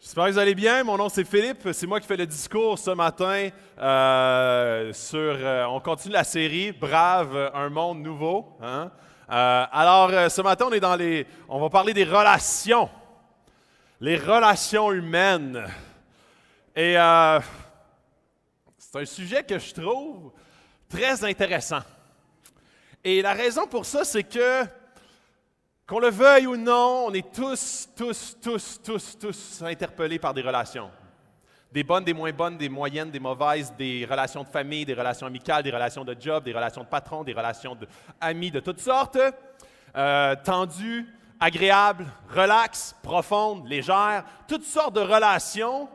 J'espère que vous allez bien. Mon nom, c'est Philippe. C'est moi qui fais le discours ce matin on continue la série « Brave, un monde nouveau ». Hein? Ce matin, on va parler des relations. Les relations humaines. Et c'est un sujet que je trouve très intéressant. Et la raison pour ça, c'est que qu'on le veuille ou non, on est tous interpellés par des relations. Des bonnes, des moins bonnes, des moyennes, des mauvaises, des relations de famille, des relations amicales, des relations de job, des relations de patron, des relations d'amis de toutes sortes, tendues, agréables, relaxes, profondes, légères, toutes sortes de relations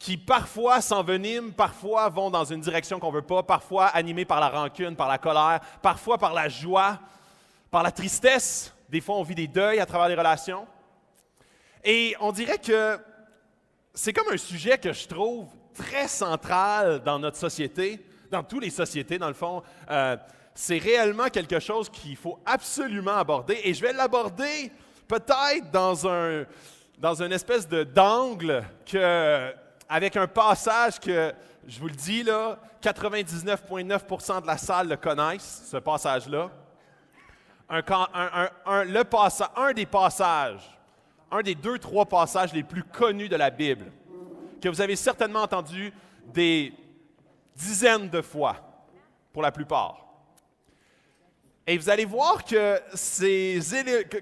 qui parfois s'enveniment, parfois vont dans une direction qu'on ne veut pas, parfois animées par la rancune, par la colère, parfois par la joie, par la tristesse. Des fois, on vit des deuils à travers les relations. Et on dirait que c'est comme un sujet que je trouve très central dans notre société, dans toutes les sociétés, dans le fond. C'est réellement quelque chose qu'il faut absolument aborder. Et je vais l'aborder peut-être dans une espèce d'angle avec un passage que, je vous le dis, là, 99,9% de la salle le connaissent, ce passage-là. Un des 2-3 passages les plus connus de la Bible, que vous avez certainement entendu des dizaines de fois, pour la plupart. Et vous allez voir que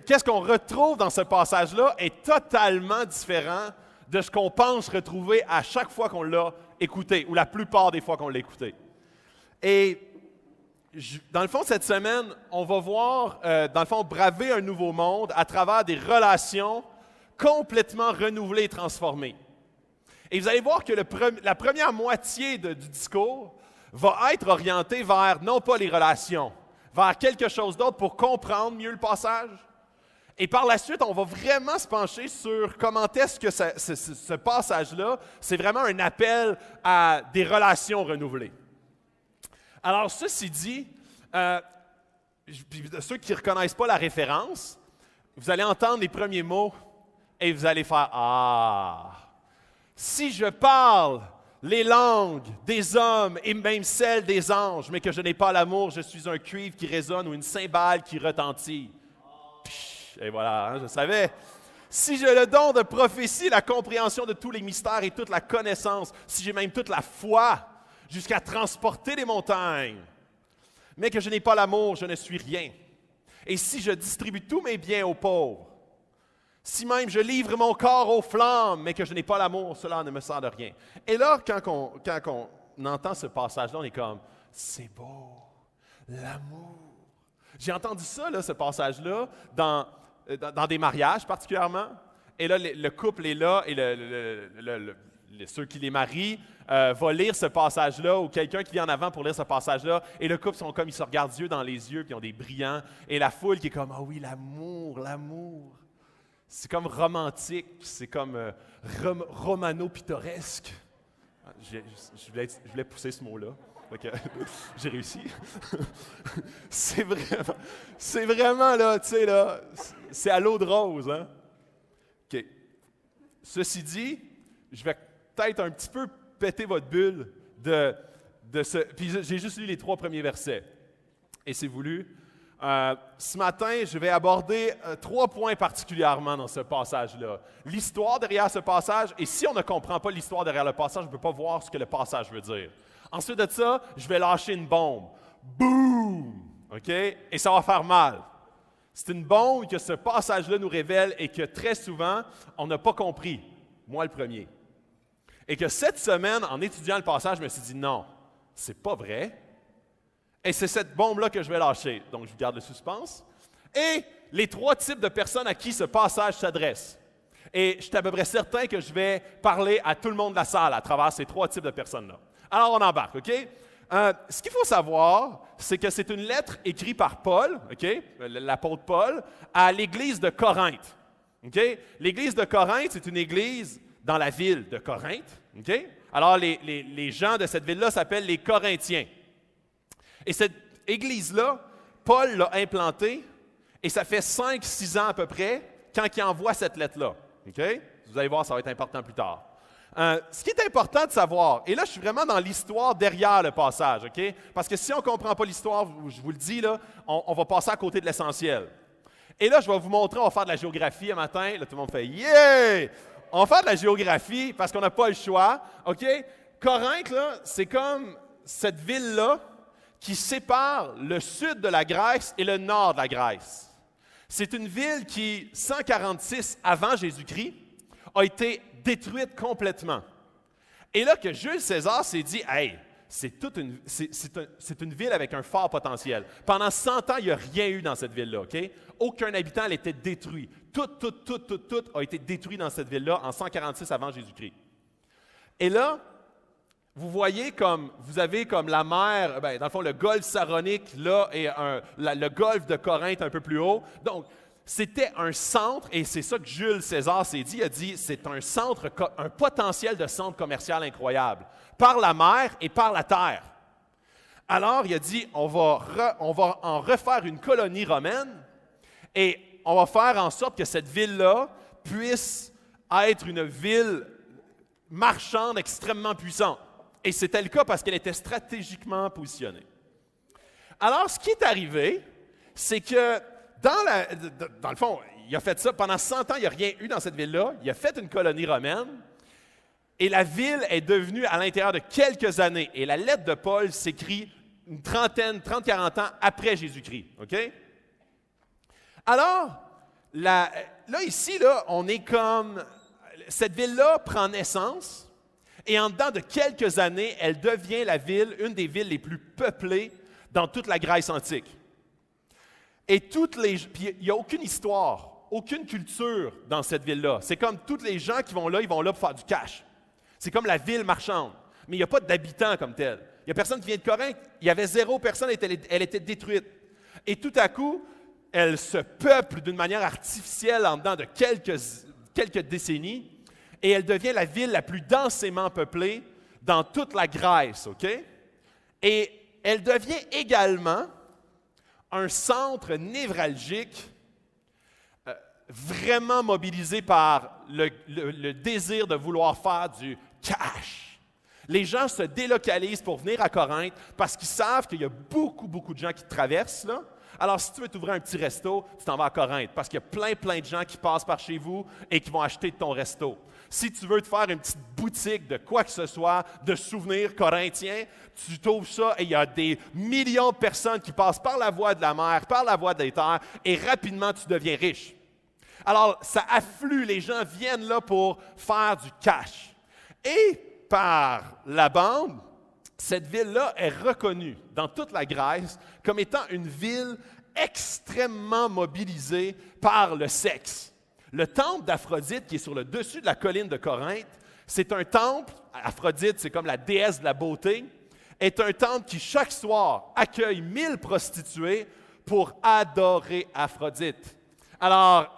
qu'est-ce qu'on retrouve dans ce passage-là est totalement différent de ce qu'on pense retrouver à chaque fois qu'on l'a écouté, ou la plupart des fois qu'on l'a écouté. Et dans le fond, cette semaine, on va voir, braver un nouveau monde à travers des relations complètement renouvelées et transformées. Et vous allez voir que la première moitié du discours va être orientée vers, non pas les relations, vers quelque chose d'autre pour comprendre mieux le passage. Et par la suite, on va vraiment se pencher sur comment est-ce que ce passage-là, c'est vraiment un appel à des relations renouvelées. Alors, ceci dit, ceux qui ne reconnaissent pas la référence, vous allez entendre les premiers mots et vous allez faire « Ah! Si je parle les langues des hommes et même celles des anges, mais que je n'ai pas l'amour, je suis un cuivre qui résonne ou une cymbale qui retentit. » Et voilà, hein, je savais. « Si j'ai le don de prophétie, la compréhension de tous les mystères et toute la connaissance, si j'ai même toute la foi, jusqu'à transporter les montagnes. Mais que je n'ai pas l'amour, je ne suis rien. Et si je distribue tous mes biens aux pauvres, si même je livre mon corps aux flammes, mais que je n'ai pas l'amour, cela ne me sert de rien. » Et là, quand on entend ce passage-là, on est comme, c'est beau, l'amour. J'ai entendu ça, là, ce passage-là, dans des mariages particulièrement. Et là, le couple est là, et ceux qui les marient vont lire ce passage-là, ou quelqu'un qui vient en avant pour lire ce passage-là, et le couple sont comme, ils se regardent yeux dans les yeux, puis ils ont des brillants, et la foule qui est comme, ah oui, l'amour, l'amour. C'est comme romantique, c'est comme romano-pittoresque. Je voulais pousser ce mot-là, donc j'ai réussi. C'est vraiment là, tu sais, là, c'est à l'eau de rose, hein? OK. Ceci dit, je vais peut-être un petit peu péter votre bulle de ce... Puis j'ai juste lu les 3 premiers versets. Et c'est voulu. Ce matin, je vais aborder 3 points particulièrement dans ce passage-là. L'histoire derrière ce passage, et si on ne comprend pas l'histoire derrière le passage, on ne peut pas voir ce que le passage veut dire. Ensuite de ça, je vais lâcher une bombe. Boum! OK? Et ça va faire mal. C'est une bombe que ce passage-là nous révèle et que très souvent, on n'a pas compris. Moi, le premier. Et que cette semaine, en étudiant le passage, je me suis dit non, c'est pas vrai. Et c'est cette bombe-là que je vais lâcher. Donc, je vous garde le suspense. Et les 3 types de personnes à qui ce passage s'adresse. Et je suis à peu près certain que je vais parler à tout le monde de la salle à travers ces 3 types de personnes-là. Alors, on embarque, OK? Ce qu'il faut savoir, c'est que c'est une lettre écrite par Paul, OK? L'apôtre Paul, à l'église de Corinthe. OK? L'église de Corinthe, c'est une église dans la ville de Corinthe. OK? Alors, les gens de cette ville-là s'appellent les Corinthiens. Et cette église-là, Paul l'a implantée, et ça fait 5-6 ans à peu près, quand il envoie cette lettre-là. OK? Vous allez voir, ça va être important plus tard. Ce qui est important de savoir, et là, je suis vraiment dans l'histoire derrière le passage, OK? Parce que si on ne comprend pas l'histoire, je vous le dis, là, on va passer à côté de l'essentiel. Et là, je vais vous montrer, on va faire de la géographie un matin. Là, tout le monde fait « Yeah! » On va faire de la géographie parce qu'on n'a pas le choix, OK? Corinthe, là, c'est comme cette ville-là qui sépare le sud de la Grèce et le nord de la Grèce. C'est une ville qui, 146 avant Jésus-Christ, a été détruite complètement. Et là que Jules César s'est dit, « Hey, c'est une ville avec un fort potentiel. » Pendant 100 ans, il n'y a rien eu dans cette ville-là, OK? Aucun habitant elle était détruit. Tout a été détruit dans cette ville-là en 146 avant Jésus-Christ. Et là, vous voyez comme, vous avez comme la mer, dans le fond, le golfe Saronique, là, et le golfe de Corinthe un peu plus haut. Donc, c'était un centre, et c'est ça que Jules César s'est dit. Il a dit, c'est un centre, un potentiel de centre commercial incroyable, par la mer et par la terre. Alors, il a dit, on va en refaire une colonie romaine, et on va faire en sorte que cette ville-là puisse être une ville marchande extrêmement puissante. Et c'était le cas parce qu'elle était stratégiquement positionnée. Alors, ce qui est arrivé, c'est que dans le fond, il a fait ça pendant 100 ans, il n'y a rien eu dans cette ville-là. Il a fait une colonie romaine et la ville est devenue à l'intérieur de quelques années. Et la lettre de Paul s'écrit une 30-40 ans après Jésus-Christ. OK? Alors, là ici, là, on est comme... Cette ville-là prend naissance et en dedans de quelques années, elle devient une des villes les plus peuplées dans toute la Grèce antique. Et puis il n'y a aucune histoire, aucune culture dans cette ville-là. C'est comme tous les gens qui vont là, ils vont là pour faire du cash. C'est comme la ville marchande, mais il n'y a pas d'habitants comme tel. Il n'y a personne qui vient de Corinthe. Il y avait 0 personne, elle était détruite. Et tout à coup, elle se peuple d'une manière artificielle en dedans de quelques décennies, et elle devient la ville la plus densément peuplée dans toute la Grèce, OK? Et elle devient également un centre névralgique vraiment mobilisé par le désir de vouloir faire du cash. Les gens se délocalisent pour venir à Corinthe parce qu'ils savent qu'il y a beaucoup de gens qui traversent là. Alors, si tu veux t'ouvrir un petit resto, tu t'en vas à Corinthe parce qu'il y a plein de gens qui passent par chez vous et qui vont acheter de ton resto. Si tu veux te faire une petite boutique de quoi que ce soit, de souvenirs corinthiens, tu trouves ça et il y a des millions de personnes qui passent par la voie de la mer, par la voie des terres et rapidement tu deviens riche. Alors, ça afflue, les gens viennent là pour faire du cash. Et par la bande, cette ville-là est reconnue dans toute la Grèce comme étant une ville extrêmement mobilisée par le sexe. Le temple d'Aphrodite, qui est sur le dessus de la colline de Corinthe, c'est un temple, Aphrodite, c'est comme la déesse de la beauté, est un temple qui, chaque soir, accueille 1000 prostituées pour adorer Aphrodite. Alors,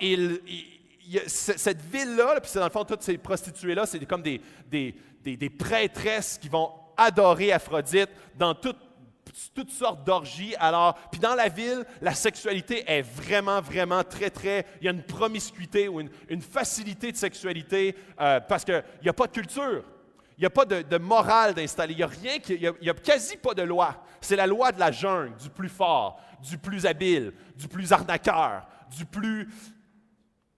cette ville-là, puis c'est dans le fond, toutes ces prostituées-là, c'est comme des prêtresses qui vont adorer Aphrodite dans toutes sortes d'orgies. Alors, puis dans la ville, la sexualité est vraiment très... Il y a une promiscuité ou une facilité de sexualité parce qu'il n'y a pas de culture. Il n'y a pas de morale d'installer. Il n'y a quasi pas de loi. C'est la loi de la jungle, du plus fort, du plus habile, du plus arnaqueur, lui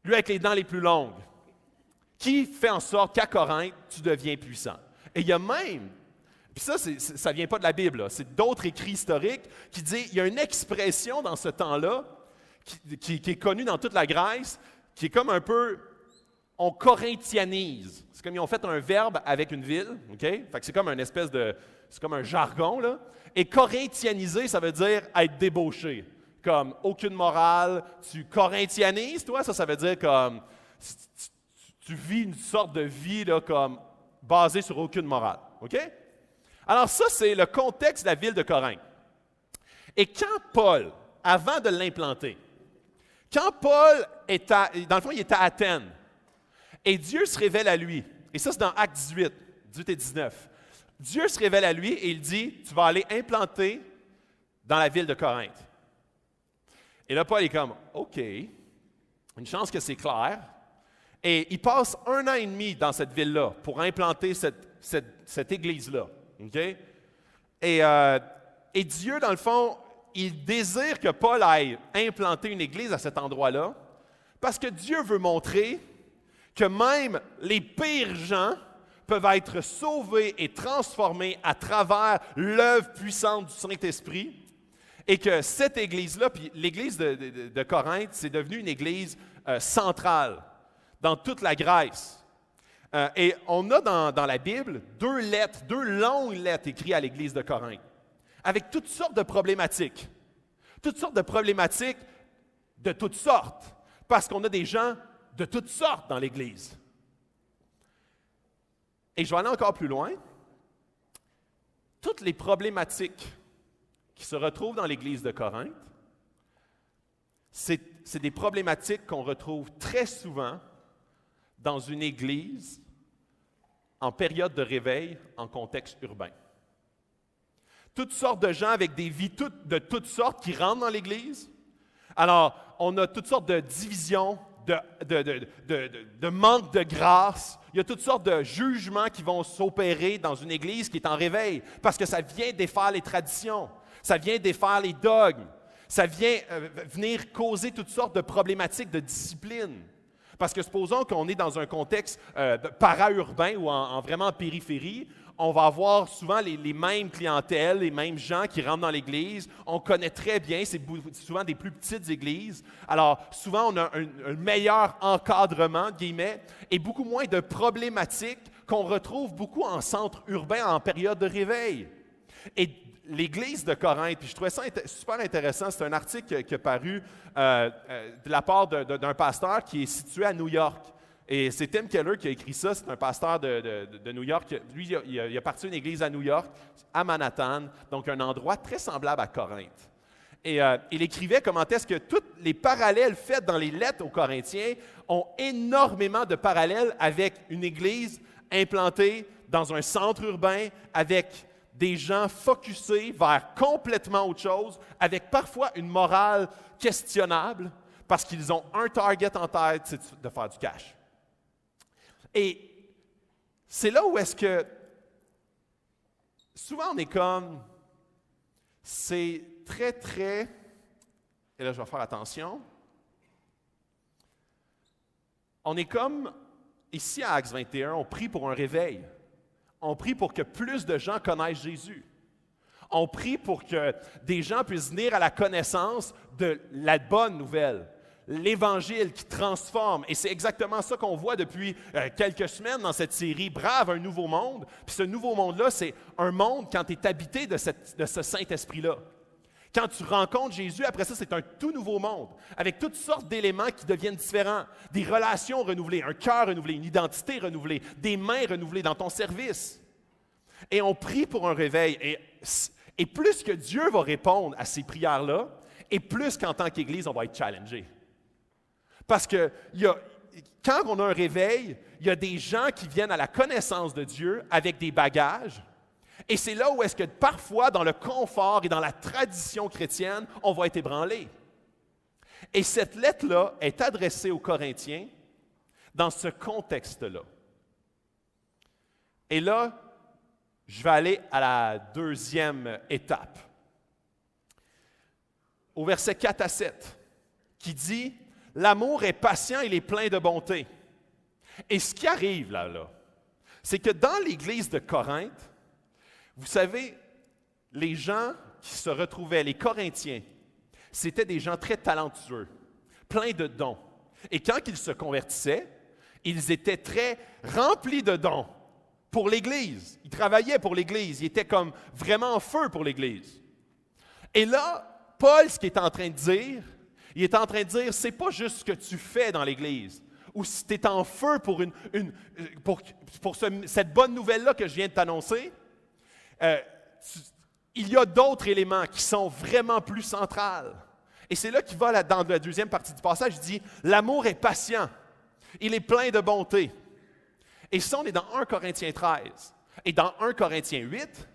avec les dents les plus longues, qui fait en sorte qu'à Corinthe, tu deviens puissant. Et il y a même... Puis ça ne vient pas de la Bible, là. C'est d'autres écrits historiques qui disent il y a une expression dans ce temps-là qui est connue dans toute la Grèce, qui est comme un peu, on corinthianise. C'est comme ils ont fait un verbe avec une ville, OK? Fait que c'est comme une espèce de, c'est comme un jargon, là. Et corinthianiser, ça veut dire être débauché. Comme aucune morale, tu corinthianises, toi, ça veut dire comme, tu vis une sorte de vie, là, comme basée sur aucune morale, OK? Alors ça, c'est le contexte de la ville de Corinthe. Et quand Paul, avant de l'implanter, quand Paul dans le fond, il était à Athènes, et Dieu se révèle à lui, et ça c'est dans Actes 18 et 19, Dieu se révèle à lui et il dit, tu vas aller implanter dans la ville de Corinthe. Et là, Paul est comme, OK, une chance que c'est clair. Et il passe 1 an et demi dans cette ville-là pour implanter cette église-là. Okay? Et Dieu, dans le fond, il désire que Paul aille implanter une église à cet endroit-là parce que Dieu veut montrer que même les pires gens peuvent être sauvés et transformés à travers l'œuvre puissante du Saint-Esprit et que cette église-là, puis l'église de Corinthe, c'est devenu une église centrale dans toute la Grèce. Et on a dans la Bible 2 longues lettres écrites à l'église de Corinthe, avec toutes sortes de problématiques. Toutes sortes de problématiques de toutes sortes, parce qu'on a des gens de toutes sortes dans l'Église. Et je vais aller encore plus loin. Toutes les problématiques qui se retrouvent dans l'Église de Corinthe, c'est des problématiques qu'on retrouve très souvent dans une Église en période de réveil en contexte urbain. Toutes sortes de gens avec des vies de toutes sortes qui rentrent dans l'Église. Alors, on a toutes sortes de divisions, de manque de grâce. Il y a toutes sortes de jugements qui vont s'opérer dans une Église qui est en réveil parce que ça vient défaire les traditions, ça vient défaire les dogmes, ça vient venir causer toutes sortes de problématiques de discipline. Parce que supposons qu'on est dans un contexte para-urbain ou en vraiment périphérie, on va avoir souvent les mêmes clientèles, les mêmes gens qui rentrent dans l'Église. On connaît très bien, c'est souvent des plus petites églises. Alors, souvent, on a un meilleur encadrement, guillemets, et beaucoup moins de problématiques qu'on retrouve beaucoup en centre urbain en période de réveil. Et l'Église de Corinthe, puis je trouvais ça super intéressant, c'est un article qui est paru de la part d'un pasteur qui est situé à New York. Et c'est Tim Keller qui a écrit ça, c'est un pasteur de New York. Lui, il a parti une église à New York, à Manhattan, donc un endroit très semblable à Corinthe. Et il écrivait comment est-ce que tous les parallèles faits dans les lettres aux Corinthiens ont énormément de parallèles avec une église implantée dans un centre urbain, avec des gens focusés vers complètement autre chose, avec parfois une morale questionnable, parce qu'ils ont un target en tête, c'est de faire du cash. Et c'est là où est-ce que souvent on est comme, c'est très, très, et là je vais faire attention, on est comme, ici à Acts 21, on prie pour un réveil. On prie pour que plus de gens connaissent Jésus. On prie pour que des gens puissent venir à la connaissance de la bonne nouvelle. L'Évangile qui transforme. Et c'est exactement ça qu'on voit depuis quelques semaines dans cette série « Brave, un nouveau monde ». Puis ce nouveau monde-là, c'est un monde quand tu es habité de ce Saint-Esprit-là. Quand tu rencontres Jésus, après ça, c'est un tout nouveau monde, avec toutes sortes d'éléments qui deviennent différents. Des relations renouvelées, un cœur renouvelé, une identité renouvelée, des mains renouvelées dans ton service. Et on prie pour un réveil. Et plus que Dieu va répondre à ces prières-là, et plus qu'en tant qu'Église, on va être challengé. Parce que quand on a un réveil, il y a des gens qui viennent à la connaissance de Dieu avec des bagages. Et c'est là où est-ce que parfois, dans le confort et dans la tradition chrétienne, on va être ébranlé. Et cette lettre-là est adressée aux Corinthiens dans ce contexte-là. Et là, je vais aller à la deuxième étape. Au verset 4 à 7, qui dit « L'amour est patient, il est plein de bonté. » Et ce qui arrive là, c'est que dans l'Église de Corinthe, vous savez, les gens qui se retrouvaient, les Corinthiens, c'était des gens très talentueux, pleins de dons. Et quand ils se convertissaient, ils étaient très remplis de dons pour l'Église. Ils travaillaient pour l'Église, ils étaient comme vraiment en feu pour l'Église. Et là, Paul, ce qu'il est en train de dire, il est en train de dire, c'est pas juste ce que tu fais dans l'Église, ou si tu es en feu pour cette bonne nouvelle-là que je viens de t'annoncer, il y a d'autres éléments qui sont vraiment plus centrales. Et c'est là qu'il va, dans la deuxième partie du passage, il dit « L'amour est patient, il est plein de bonté. » Et ça, on est dans 1 Corinthiens 13. Et dans 1 Corinthiens 8,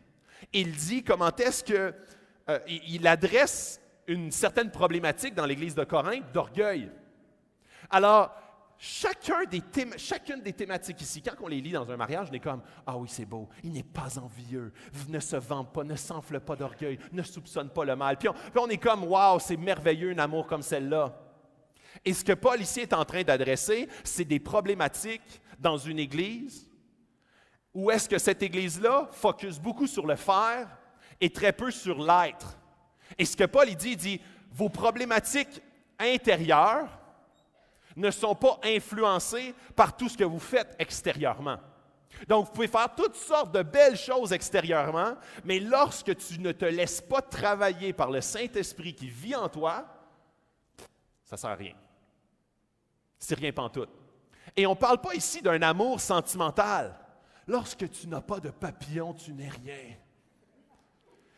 il dit comment est-ce qu'il adresse une certaine problématique dans l'Église de Corinthe d'orgueil. Alors, chacune des thématiques ici, quand on les lit dans un mariage, on est comme « Ah oui, c'est beau, il n'est pas envieux, ne se vante pas, ne s'enfle pas d'orgueil, ne soupçonne pas le mal. » Puis on est comme « Wow, c'est merveilleux un amour comme celle-là. » Et ce que Paul ici est en train d'adresser, c'est des problématiques dans une église où est-ce que cette église-là focus beaucoup sur le faire et très peu sur l'être. Et ce que Paul il dit « Vos problématiques intérieures ne sont pas influencées par tout ce que vous faites extérieurement. » Donc, vous pouvez faire toutes sortes de belles choses extérieurement, mais lorsque tu ne te laisses pas travailler par le Saint-Esprit qui vit en toi, ça ne sert à rien. C'est rien pantoute. Et on ne parle pas ici d'un amour sentimental. Lorsque tu n'as pas de papillon, tu n'es rien.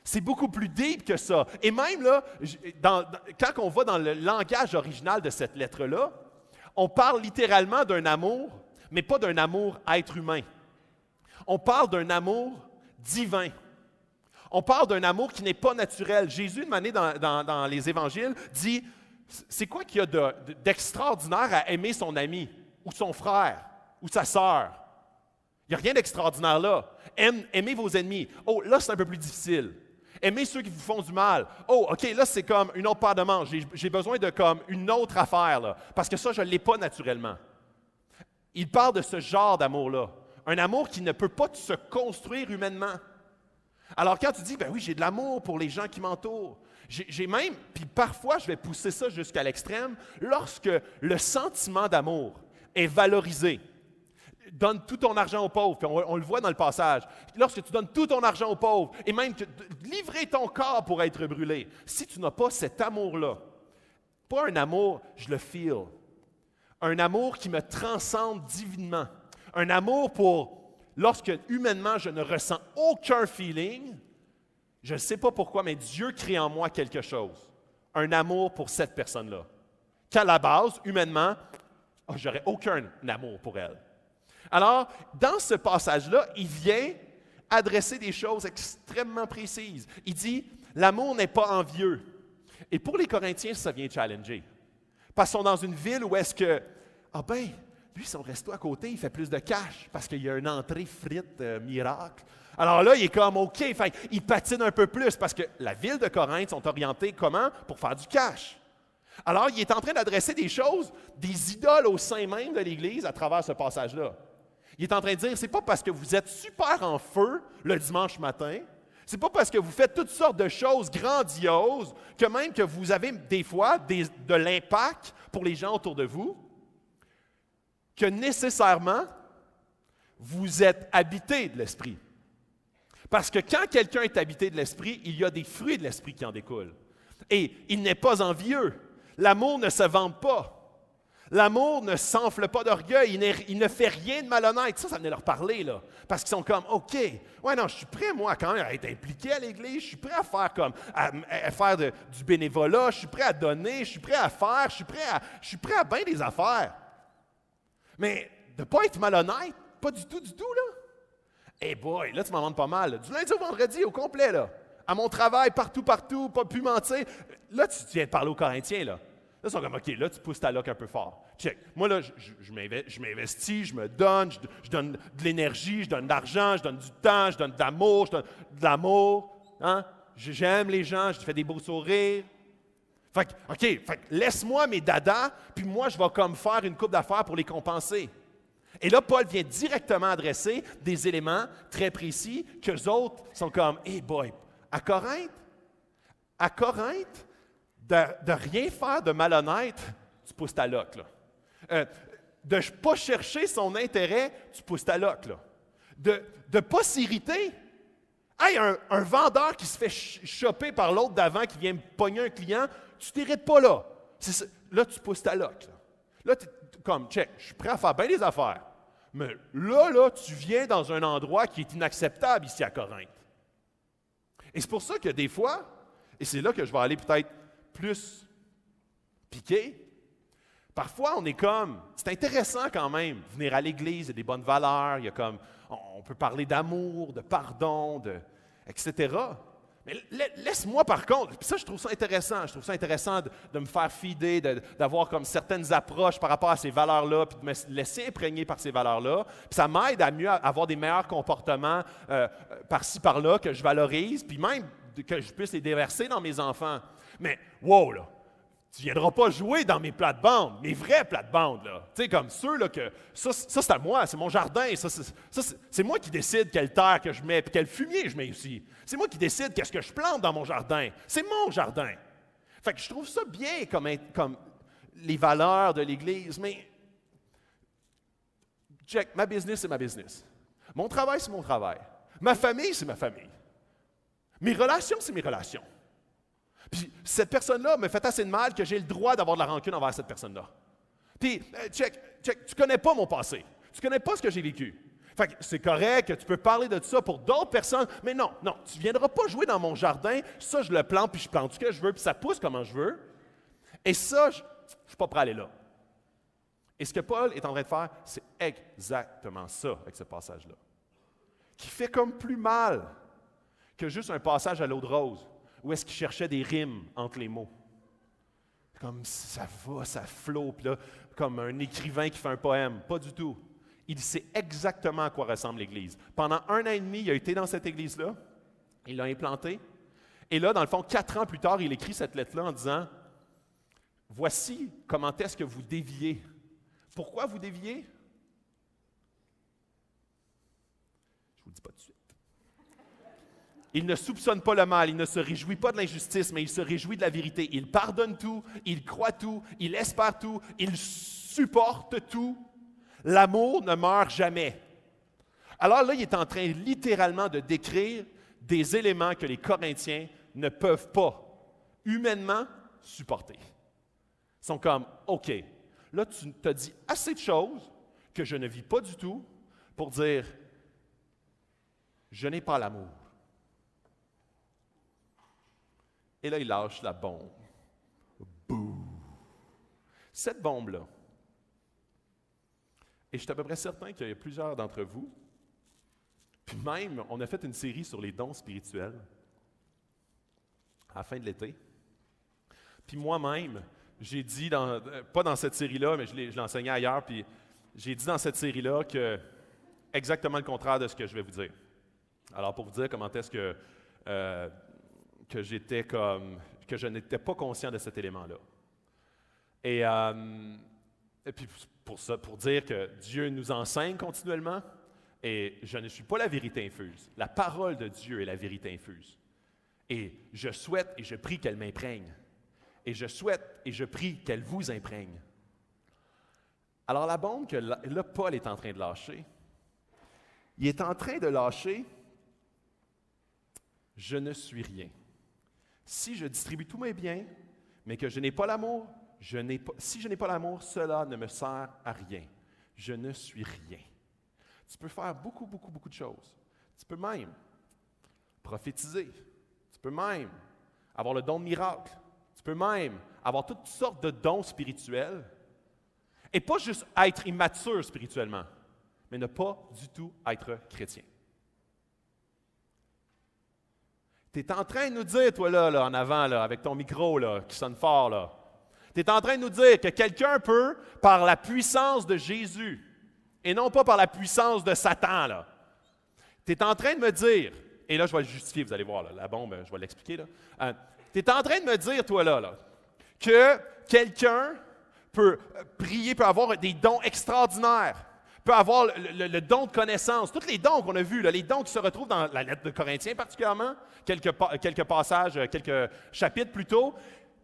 C'est beaucoup plus deep que ça. Et même là, quand on va dans le langage original de cette lettre-là, on parle littéralement d'un amour, mais pas d'un amour être humain. On parle d'un amour divin. On parle d'un amour qui n'est pas naturel. Jésus, une année dans les évangiles, dit c'est quoi qu'il y a d'extraordinaire à aimer son ami, ou son frère, ou sa sœur? Il n'y a rien d'extraordinaire là. Aimez vos ennemis. Oh, là, c'est un peu plus difficile. Aimez ceux qui vous font du mal. Oh, OK, là, c'est comme une autre paire de manches. J'ai besoin de comme une autre affaire, là, parce que ça, je ne l'ai pas naturellement. Il parle de ce genre d'amour-là. Un amour qui ne peut pas se construire humainement. Alors, quand tu dis, ben oui, j'ai de l'amour pour les gens qui m'entourent, j'ai même, puis parfois, je vais pousser ça jusqu'à l'extrême, lorsque le sentiment d'amour est valorisé. Donne tout ton argent aux pauvres, puis on le voit dans le passage. Lorsque tu donnes tout ton argent aux pauvres, et même livrer ton corps pour être brûlé, si tu n'as pas cet amour-là, pas un amour, je le feel, un amour qui me transcende divinement, un amour pour, lorsque humainement je ne ressens aucun feeling, je ne sais pas pourquoi, mais Dieu crée en moi quelque chose, un amour pour cette personne-là, qu'à la base, humainement, j'aurais aucun amour pour elle. Alors, dans ce passage-là, il vient adresser des choses extrêmement précises. Il dit, l'amour n'est pas envieux. Et pour les Corinthiens, ça vient challenger. Parce qu'ils sont dans une ville où est-ce que, lui, son resto à côté, il fait plus de cash parce qu'il y a une entrée frite miracle. Alors là, il est comme, OK, il patine un peu plus parce que la ville de Corinthe sont orientées comment? Pour faire du cash. Alors, il est en train d'adresser des choses, des idoles au sein même de l'Église à travers ce passage-là. Il est en train de dire, c'est pas parce que vous êtes super en feu le dimanche matin, c'est pas parce que vous faites toutes sortes de choses grandioses que même que vous avez des fois de l'impact pour les gens autour de vous, que nécessairement vous êtes habité de l'Esprit. Parce que quand quelqu'un est habité de l'Esprit, il y a des fruits de l'Esprit qui en découlent. Et il n'est pas envieux. L'amour ne se vante pas. L'amour ne s'enfle pas d'orgueil. Il ne fait rien de malhonnête. Ça venait leur parler, là. Parce qu'ils sont comme, OK, ouais, non, je suis prêt, moi, quand même, à être impliqué à l'Église. Je suis prêt à faire à faire du bénévolat. Je suis prêt à donner. Je suis prêt à faire. Je suis prêt à bien des affaires. Mais de ne pas être malhonnête, pas du tout, là. Eh boy, là, tu m'en demandes pas mal. Là. Du lundi au vendredi, au complet, là. À mon travail, partout, pas pu mentir. Là, tu viens de parler aux Corinthiens, là. Là, ils sont comme, OK, là, tu pousses ta loque un peu fort. Check. Moi, là, je m'investis, je me donne, je donne de l'énergie, je donne de l'argent, je donne du temps, je donne de l'amour, je donne de l'amour. Hein? J'aime les gens, je te fais des beaux sourires. Fait que, OK, laisse-moi mes dadas, puis moi, je vais comme faire une coupe d'affaires pour les compenser. Et là, Paul vient directement adresser des éléments très précis qu'eux autres sont comme, hey boy, à Corinthe, de rien faire de malhonnête, tu pousses ta loque, là. De ne pas chercher son intérêt, tu pousses ta loque, là. De ne pas s'irriter. Hey, un vendeur qui se fait choper par l'autre d'avant, qui vient me pogner un client, tu t'irrites pas là. Là, tu pousses ta loque. Là, tu es comme, check, je suis prêt à faire bien des affaires. Mais là, tu viens dans un endroit qui est inacceptable ici à Corinthe. Et c'est pour ça que des fois, et c'est là que je vais aller peut-être plus piqué, parfois on est comme, c'est intéressant quand même, venir à l'Église, il y a des bonnes valeurs, il y a comme, on peut parler d'amour, de pardon, etc. Mais laisse-moi par contre, puis ça je trouve ça intéressant, de me faire fider, d'avoir comme certaines approches par rapport à ces valeurs-là, puis de me laisser imprégner par ces valeurs-là, puis ça m'aide à mieux avoir des meilleurs comportements par-ci, par-là, que je valorise, puis même que je puisse les déverser dans mes enfants. Mais wow là! Tu ne viendras pas jouer dans mes plates-bandes, mes vraies plates-bandes, là. Tu sais, comme ceux, là, que ça c'est à moi, c'est mon jardin. C'est moi qui décide quelle terre que je mets, puis quel fumier je mets aussi. C'est moi qui décide qu'est-ce que je plante dans mon jardin. C'est mon jardin. Fait que je trouve ça bien comme les valeurs de l'Église, mais check, ma business, c'est ma business. Mon travail, c'est mon travail. Ma famille, c'est ma famille. Mes relations, c'est mes relations. Puis cette personne-là me fait assez de mal que j'ai le droit d'avoir de la rancune envers cette personne-là. Puis, check, tu connais pas mon passé. Tu connais pas ce que j'ai vécu. Fait que c'est correct que tu peux parler de ça pour d'autres personnes, mais non, tu ne viendras pas jouer dans mon jardin. Ça, je le plante, puis je plante ce que je veux, puis ça pousse comme je veux. Et ça, je ne suis pas prêt à aller là. Et ce que Paul est en train de faire, c'est exactement ça avec ce passage-là. Qui fait comme plus mal que juste un passage à l'eau de rose. Où est-ce qu'il cherchait des rimes entre les mots? Comme ça va, ça flotte, là, comme un écrivain qui fait un poème. Pas du tout. Il sait exactement à quoi ressemble l'Église. Pendant 1 an et demi, il a été dans cette Église-là. Il l'a implantée. Et là, dans le fond, 4 ans plus tard, il écrit cette lettre-là en disant « Voici comment est-ce que vous déviez. » Pourquoi vous déviez? Je ne vous le dis pas tout de suite. Il ne soupçonne pas le mal, il ne se réjouit pas de l'injustice, mais il se réjouit de la vérité. Il pardonne tout, il croit tout, il espère tout, il supporte tout. L'amour ne meurt jamais. Alors là, il est en train littéralement de décrire des éléments que les Corinthiens ne peuvent pas, humainement, supporter. Ils sont comme, OK, là, tu t'as dit assez de choses que je ne vis pas du tout pour dire, je n'ai pas l'amour. Et là, il lâche la bombe. Bouh! Cette bombe-là, et je suis à peu près certain qu'il y a plusieurs d'entre vous, puis même, on a fait une série sur les dons spirituels à la fin de l'été. Puis moi-même, j'ai dit, pas dans cette série-là, mais je l'ai enseigné ailleurs, puis j'ai dit dans cette série-là que exactement le contraire de ce que je vais vous dire. Alors, pour vous dire comment est-ce que je n'étais pas conscient de cet élément-là. Et puis pour dire que Dieu nous enseigne continuellement, et je ne suis pas la vérité infuse. La parole de Dieu est la vérité infuse. Et je souhaite et je prie qu'elle m'imprègne. Et je souhaite et je prie qu'elle vous imprègne. Alors la bombe que là, Paul est en train de lâcher, il est en train de lâcher « Je ne suis rien ». Si je distribue tous mes biens, mais que je n'ai pas l'amour, si je n'ai pas l'amour, cela ne me sert à rien. Je ne suis rien. Tu peux faire beaucoup de choses. Tu peux même prophétiser. Tu peux même avoir le don de miracle. Tu peux même avoir toutes sortes de dons spirituels. Et pas juste être immature spirituellement, mais ne pas du tout être chrétien. Tu es en train de nous dire, toi là en avant, là, avec ton micro là, qui sonne fort, là. Tu es en train de nous dire que quelqu'un peut, par la puissance de Jésus, et non pas par la puissance de Satan, là. Tu es en train de me dire, et là je vais le justifier, vous allez voir, là, la bombe, je vais l'expliquer, là. Tu es en train de me dire, toi là, que quelqu'un peut prier, peut avoir des dons extraordinaires, peut avoir le don de connaissance, tous les dons qu'on a vus, là, les dons qui se retrouvent dans la lettre de Corinthiens particulièrement, quelques passages, quelques chapitres plus tôt.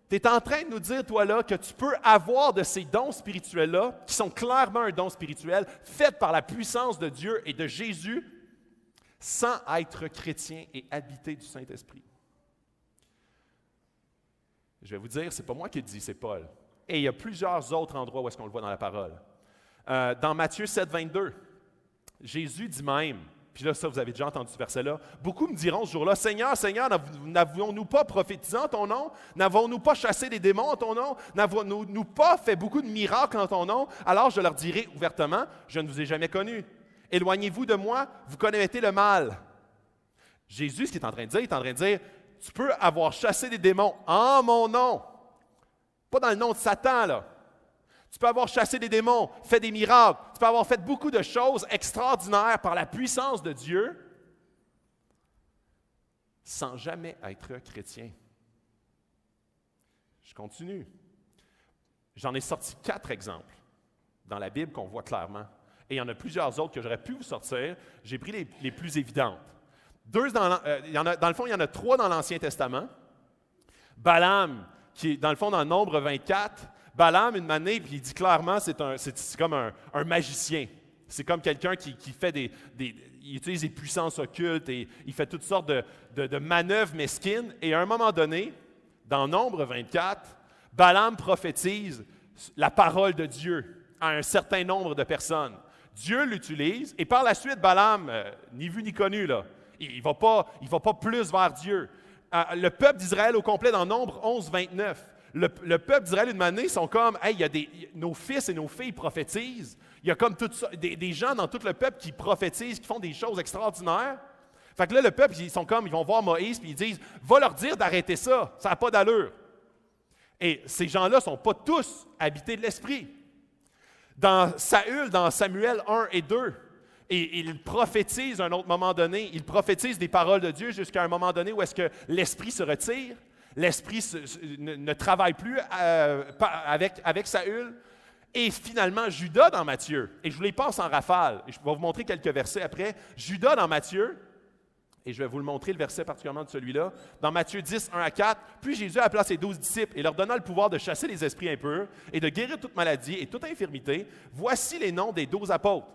Tu es en train de nous dire, toi là, que tu peux avoir de ces dons spirituels-là, qui sont clairement un don spirituel, fait par la puissance de Dieu et de Jésus, sans être chrétien et habité du Saint-Esprit. Je vais vous dire, c'est pas moi qui le dis, c'est Paul. Et il y a plusieurs autres endroits où est-ce qu'on le voit dans la parole. Dans Matthieu 7, 22, Jésus dit même, puis là, ça, vous avez déjà entendu ce verset-là, beaucoup me diront ce jour-là, « Seigneur, Seigneur, n'avons-nous pas prophétisé en ton nom? N'avons-nous pas chassé des démons en ton nom? N'avons-nous pas fait beaucoup de miracles en ton nom? » Alors je leur dirai ouvertement, « Je ne vous ai jamais connus. Éloignez-vous de moi, vous commettez le mal. » Jésus, ce qu'il est en train de dire, il est en train de dire, tu peux avoir chassé des démons en mon nom. Pas dans le nom de Satan, là. Tu peux avoir chassé des démons, fait des miracles. Tu peux avoir fait beaucoup de choses extraordinaires par la puissance de Dieu sans jamais être chrétien. Je continue. J'en ai sorti 4 exemples dans la Bible qu'on voit clairement. Et il y en a plusieurs autres que j'aurais pu vous sortir. J'ai pris les plus évidentes. Dans le fond, il y en a 3 dans l'Ancien Testament. Balaam, qui est dans le fond dans le Nombre 24. Balaam, une année, puis il dit clairement, c'est comme un magicien. C'est comme quelqu'un qui fait il utilise des puissances occultes et il fait toutes sortes de manœuvres mesquines. Et à un moment donné, dans Nombre 24, Balaam prophétise la parole de Dieu à un certain nombre de personnes. Dieu l'utilise et par la suite, Balaam, ni vu ni connu, là, il ne va pas plus vers Dieu. Le peuple d'Israël au complet, dans Nombre 11, 29, le peuple d'Israël, une année, sont comme, hey, nos fils et nos filles prophétisent. Il y a comme des gens dans tout le peuple qui prophétisent, qui font des choses extraordinaires. Fait que là, le peuple, ils vont voir Moïse, puis ils disent, va leur dire d'arrêter ça, ça n'a pas d'allure. Et ces gens-là ne sont pas tous habités de l'Esprit. Dans Samuel 1 et 2, et il prophétise à un autre moment donné, il prophétise des paroles de Dieu jusqu'à un moment donné où est-ce que l'Esprit se retire, l'Esprit ne travaille plus avec Saül, et finalement Judas dans Matthieu, et je vous les passe en rafale, et je vais vous montrer quelques versets après, Judas dans Matthieu, et je vais vous le montrer, le verset particulièrement de celui-là, dans Matthieu 10, 1 à 4, « Puis Jésus appela ses 12 disciples et leur donna le pouvoir de chasser les esprits impurs et de guérir toute maladie et toute infirmité. Voici les noms des 12 apôtres.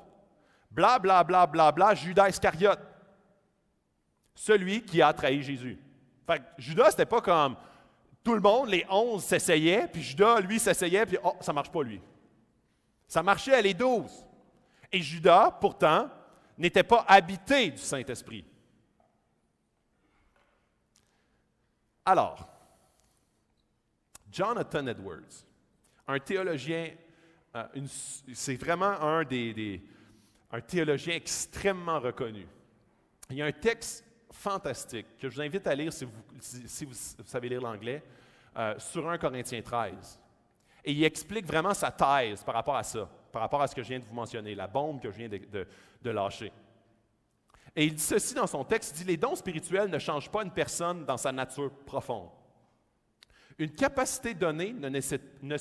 Bla, bla, bla, bla, bla, Judas Iscariote, celui qui a trahi Jésus. » Fait que Judas, c'était pas comme tout le monde, les 11 s'essayaient, puis Judas, lui, s'essayait, puis oh, ça marche pas, lui. Ça marchait à les 12. Et Judas, pourtant, n'était pas habité du Saint-Esprit. Alors, Jonathan Edwards, un théologien, c'est vraiment un théologien extrêmement reconnu. Il y a un texte fantastique que je vous invite à lire si vous savez lire l'anglais, sur 1 Corinthiens 13. Et il explique vraiment sa thèse par rapport à ça, par rapport à ce que je viens de vous mentionner, la bombe que je viens de lâcher. Et il dit ceci dans son texte, il dit « Les dons spirituels ne changent pas une personne dans sa nature profonde. Une capacité donnée ne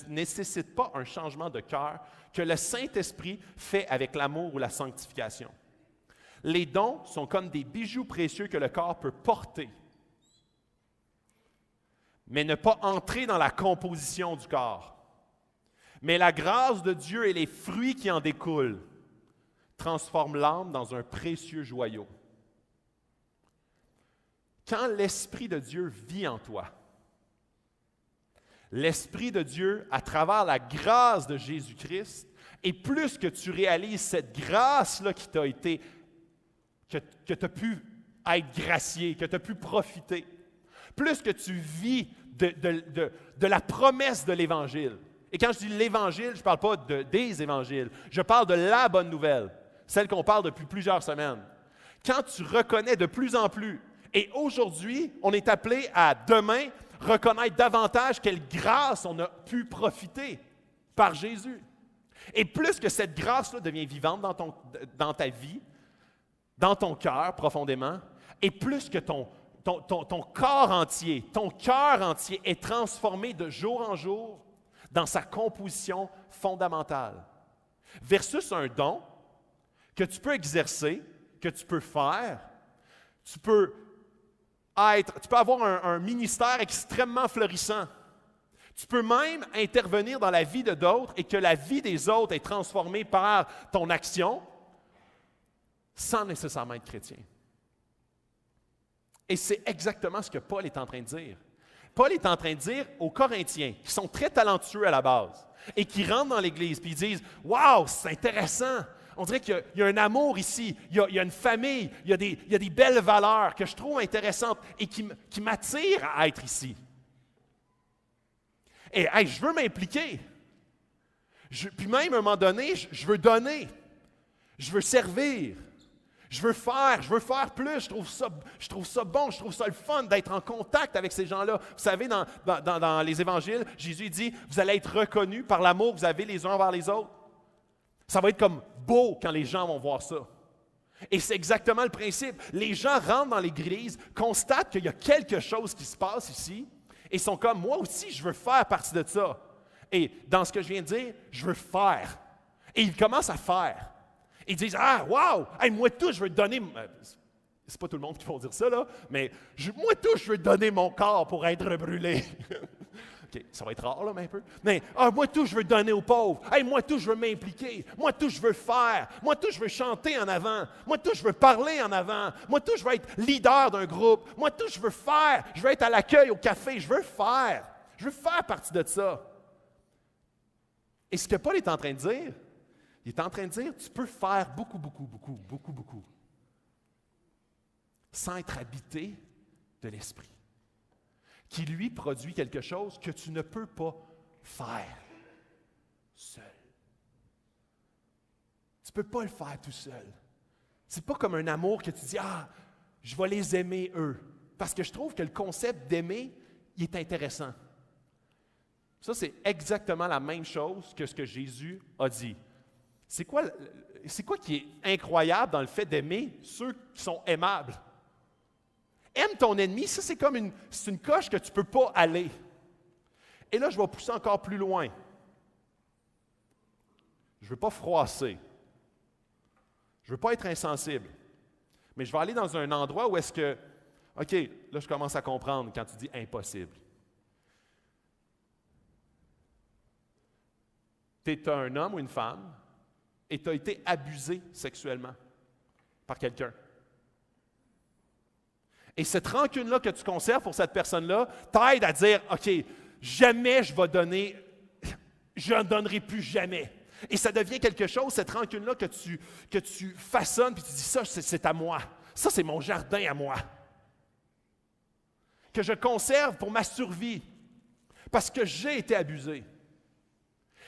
nécessite pas un changement de cœur que le Saint-Esprit fait avec l'amour ou la sanctification. Les dons sont comme des bijoux précieux que le corps peut porter, mais ne pas entrer dans la composition du corps. Mais la grâce de Dieu et les fruits qui en découlent transforment l'âme dans un précieux joyau. Quand l'Esprit de Dieu vit en toi, l'Esprit de Dieu, à travers la grâce de Jésus-Christ, et plus que tu réalises cette grâce-là qui t'a été, que tu as pu être gracié, que tu as pu profiter, plus que tu vis de la promesse de l'Évangile. Et quand je dis l'Évangile, je ne parle pas des évangiles, je parle de la bonne nouvelle, celle qu'on parle depuis plusieurs semaines. Quand tu reconnais de plus en plus, et aujourd'hui, on est appelé à demain reconnaître davantage quelle grâce on a pu profiter par Jésus. Et plus que cette grâce-là devient vivante dans ta vie, dans ton cœur profondément, et plus que ton corps entier, ton cœur entier est transformé de jour en jour dans sa composition fondamentale. Versus un don que tu peux exercer, que tu peux faire, tu peux avoir un ministère extrêmement florissant. Tu peux même intervenir dans la vie de d'autres et que la vie des autres est transformée par ton action sans nécessairement être chrétien. Et c'est exactement ce que Paul est en train de dire. Paul est en train de dire aux Corinthiens, qui sont très talentueux à la base, et qui rentrent dans l'Église, puis ils disent « Wow, c'est intéressant! On dirait qu'il y a un amour ici, il y a une famille, il y a des belles valeurs que je trouve intéressantes et qui m'attirent à être ici. Et hey, je veux m'impliquer. Puis même à un moment donné, je veux donner. Je veux servir. Je veux faire plus, je trouve ça bon, je trouve ça le fun d'être en contact avec ces gens-là. Vous savez, dans les évangiles, Jésus dit, vous allez être reconnus par l'amour que vous avez les uns envers les autres. Ça va être comme beau quand les gens vont voir ça. Et c'est exactement le principe. Les gens rentrent dans l'Église, constatent qu'il y a quelque chose qui se passe ici, et sont comme, moi aussi, je veux faire partie de ça. Et dans ce que je viens de dire, je veux faire. Et ils commencent à faire. Ils disent, ah, wow, hey, moi tout, je veux te donner. C'est pas tout le monde qui va dire ça, là, mais moi tout, je veux te donner mon corps pour être brûlé. OK, ça va être rare, là, mais un peu. Mais, moi tout, je veux donner aux pauvres. Hey, moi tout, je veux m'impliquer. Moi tout, je veux faire. Moi tout, je veux chanter en avant. Moi tout, je veux parler en avant. Moi tout, je veux être leader d'un groupe. Moi tout, je veux faire. Je veux être à l'accueil au café. Je veux faire. Je veux faire partie de ça. Et ce que Paul est en train de dire, il est en train de dire, tu peux faire beaucoup, sans être habité de l'Esprit, qui lui produit quelque chose que tu ne peux pas faire seul. Tu ne peux pas le faire tout seul. C'est pas comme un amour que tu dis, je vais les aimer eux. Parce que je trouve que le concept d'aimer, il est intéressant. Ça, c'est exactement la même chose que ce que Jésus a dit. C'est quoi qui est incroyable dans le fait d'aimer ceux qui sont aimables? Aime ton ennemi, ça c'est comme une coche que tu ne peux pas aller. Et là, je vais pousser encore plus loin. Je ne veux pas froisser. Je ne veux pas être insensible. Mais je vais aller dans un endroit où est-ce que, OK, là je commence à comprendre quand tu dis impossible. Tu es un homme ou une femme et tu as été abusé sexuellement par quelqu'un. Et cette rancune-là que tu conserves pour cette personne-là t'aide à dire, OK, jamais je n'en donnerai plus jamais. Et ça devient quelque chose, cette rancune-là que tu façonnes, puis tu dis, ça, c'est à moi. Ça, c'est mon jardin à moi. Que je conserve pour ma survie, parce que j'ai été abusé.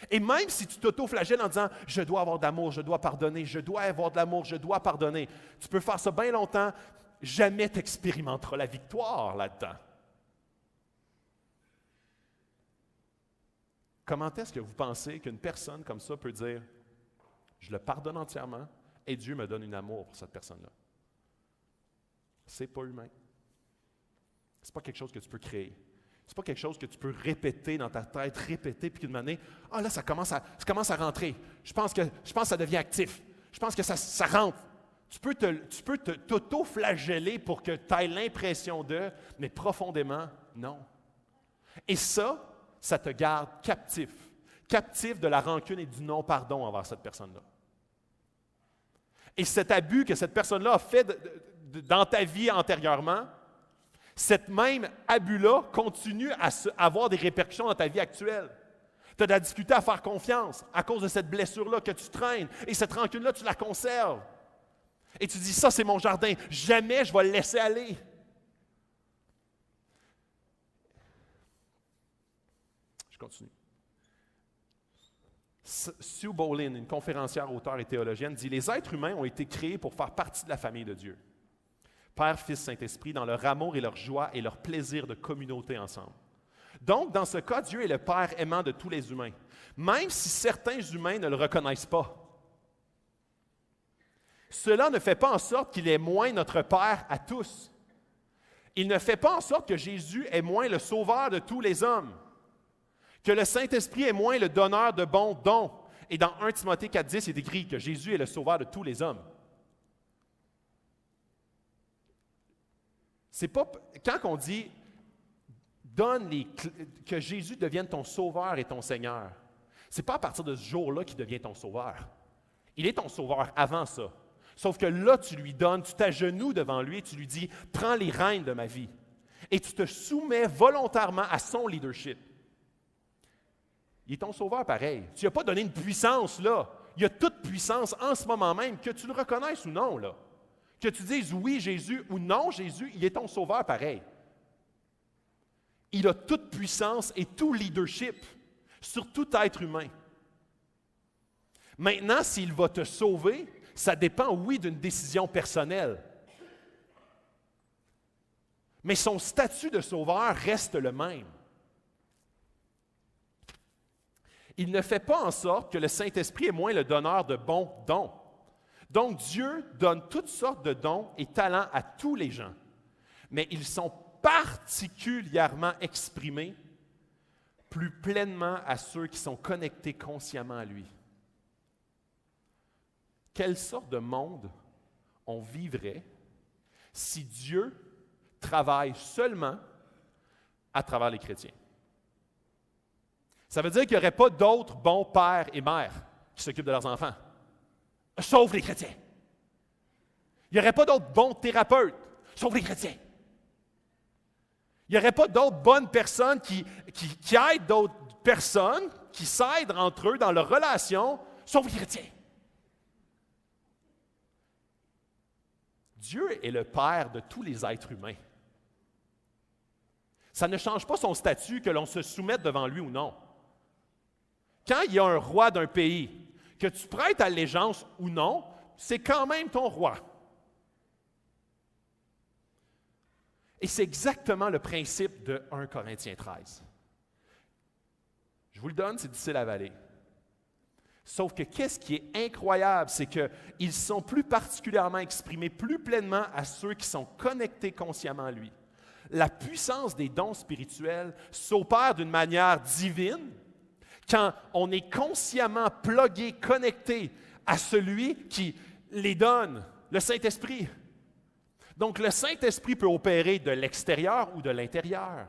Et même si tu t'auto-flagelles en disant « Je dois avoir d'amour, je dois pardonner, je dois avoir de l'amour, je dois pardonner », tu peux faire ça bien longtemps, jamais tu expérimenteras la victoire là-dedans. Comment est-ce que vous pensez qu'une personne comme ça peut dire « Je le pardonne entièrement et Dieu me donne un amour pour cette personne-là » ? C'est pas humain. C'est pas quelque chose que tu peux créer. C'est pas quelque chose que tu peux répéter dans ta tête, puis qu'une année, là, ça commence à rentrer. Je pense que ça devient actif. Je pense que ça rentre. Tu peux t'auto-flageller pour que tu aies l'impression mais profondément, non. Et ça te garde captif de la rancune et du non-pardon envers cette personne-là. Et cet abus que cette personne-là a fait dans ta vie antérieurement, cet même abus-là continue à avoir des répercussions dans ta vie actuelle. Tu as de la difficulté à faire confiance à cause de cette blessure-là que tu traînes. Et cette rancune-là, tu la conserves. Et tu dis, ça, c'est mon jardin. Jamais je vais le laisser aller. Je continue. Sue Bolin, une conférencière, auteure et théologienne, dit « Les êtres humains ont été créés pour faire partie de la famille de Dieu. Père, Fils, Saint-Esprit, dans leur amour et leur joie et leur plaisir de communauté ensemble. Donc, dans ce cas, Dieu est le Père aimant de tous les humains, même si certains humains ne le reconnaissent pas. Cela ne fait pas en sorte qu'il est moins notre Père à tous. Il ne fait pas en sorte que Jésus est moins le sauveur de tous les hommes, que le Saint-Esprit est moins le donneur de bons dons. Et dans 1 Timothée 4,10, il est écrit que Jésus est le sauveur de tous les hommes. C'est pas quand on dit que Jésus devienne ton sauveur et ton Seigneur, c'est pas à partir de ce jour-là qu'il devient ton sauveur. Il est ton sauveur avant ça. Sauf que là, tu lui donnes, tu t'agenouilles devant lui et tu lui dis « Prends les rênes de ma vie ». Et tu te soumets volontairement à son leadership. Il est ton sauveur pareil. Tu lui as pas donné une puissance là. Il a toute puissance en ce moment même, que tu le reconnaisses ou non là. Que tu dises oui Jésus ou non Jésus, il est ton sauveur pareil. Il a toute puissance et tout leadership sur tout être humain. Maintenant, s'il va te sauver, Ça dépend, oui, d'une décision personnelle. Mais son statut de sauveur reste le même. Il ne fait pas en sorte que le Saint-Esprit est moins le donneur de bons dons. Donc, Dieu donne toutes sortes de dons et talents à tous les gens, mais ils sont particulièrement exprimés plus pleinement à ceux qui sont connectés consciemment à lui. Quelle sorte de monde on vivrait si Dieu travaille seulement à travers les chrétiens? Ça veut dire qu'il n'y aurait pas d'autres bons pères et mères qui s'occupent de leurs enfants, sauf les chrétiens. Il n'y aurait pas d'autres bons thérapeutes, sauf les chrétiens. Il n'y aurait pas d'autres bonnes personnes qui aident d'autres personnes, qui s'aident entre eux dans leurs relations, sauf les chrétiens. Dieu est le Père de tous les êtres humains. Ça ne change pas son statut que l'on se soumette devant lui ou non. Quand il y a un roi d'un pays, que tu prêtes allégeance ou non, c'est quand même ton roi. Et c'est exactement le principe de 1 Corinthiens 13. Je vous le donne, c'est difficile à avaler. Sauf que qu'est-ce qui est incroyable, c'est qu'ils sont plus particulièrement exprimés plus pleinement à ceux qui sont connectés consciemment à lui. La puissance des dons spirituels s'opère d'une manière divine quand on est consciemment plugué, connecté à celui qui les donne, le Saint-Esprit. Donc, le Saint-Esprit peut opérer de l'extérieur ou de l'intérieur.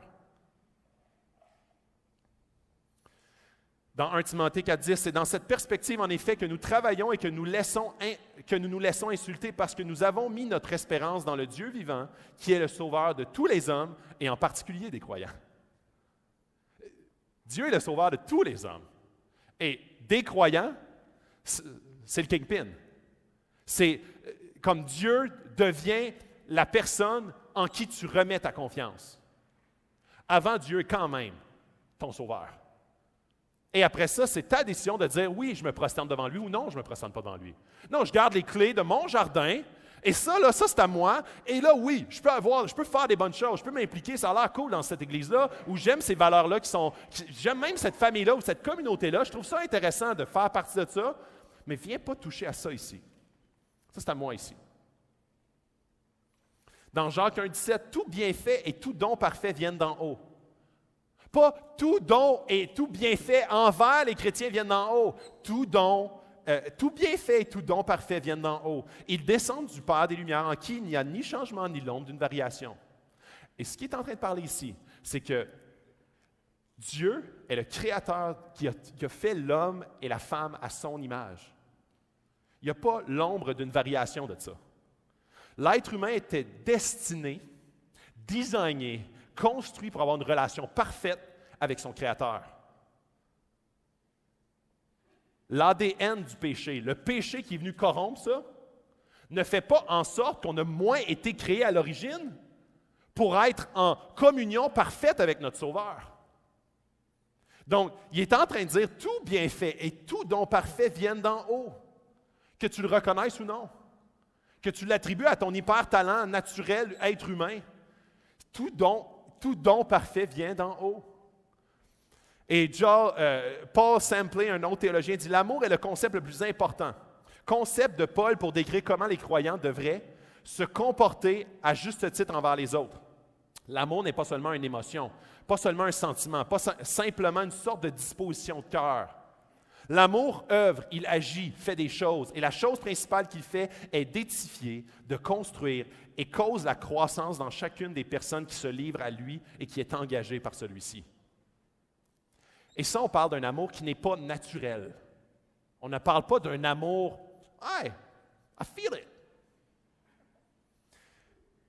Dans 1 Timothée 4,10, c'est dans cette perspective, en effet, que nous travaillons et que nous nous laissons insulter parce que nous avons mis notre espérance dans le Dieu vivant, qui est le Sauveur de tous les hommes, et en particulier des croyants. Dieu est le Sauveur de tous les hommes. Et des croyants, c'est le kingpin. C'est comme Dieu devient la personne en qui tu remets ta confiance. Avant Dieu, quand même, ton Sauveur. Et après ça, c'est ta décision de dire, oui, je me prosterne devant lui ou non, je ne me prosterne pas devant lui. Non, je garde les clés de mon jardin, et ça, là, ça, c'est à moi. Et là, oui, je peux faire des bonnes choses, je peux m'impliquer, ça a l'air cool dans cette église-là, où j'aime ces valeurs-là j'aime même cette famille-là ou cette communauté-là, je trouve ça intéressant de faire partie de ça, mais viens pas toucher à ça ici. Ça, c'est à moi ici. Dans Jacques 1,17, tout bienfait et tout don parfait viennent d'en haut. Pas tout don et tout bienfait envers les chrétiens viennent d'en haut. Tout bienfait et tout don parfait viennent d'en haut. Ils descendent du Père des Lumières en qui il n'y a ni changement ni l'ombre d'une variation. Et ce qu'il est en train de parler ici, c'est que Dieu est le Créateur qui a fait l'homme et la femme à son image. Il n'y a pas l'ombre d'une variation de ça. L'être humain était destiné, designé, construit pour avoir une relation parfaite avec son Créateur. L'ADN du péché, le péché qui est venu corrompre ça, ne fait pas en sorte qu'on a moins été créé à l'origine pour être en communion parfaite avec notre Sauveur. Donc, il est en train de dire tout bienfait et tout don parfait viennent d'en haut, que tu le reconnaisses ou non, que tu l'attribues à ton hyper-talent naturel, être humain. Tout don parfait vient d'en haut. Et Paul Sampley, un autre théologien, dit « L'amour est le concept le plus important. Concept de Paul pour décrire comment les croyants devraient se comporter à juste titre envers les autres. L'amour n'est pas seulement une émotion, pas seulement un sentiment, pas simplement une sorte de disposition de cœur. L'amour œuvre, il agit, fait des choses, et la chose principale qu'il fait est d'édifier, de construire, et cause la croissance dans chacune des personnes qui se livrent à lui et qui est engagée par celui-ci. Et ça, on parle d'un amour qui n'est pas naturel. On ne parle pas d'un amour « Hey, I feel it ».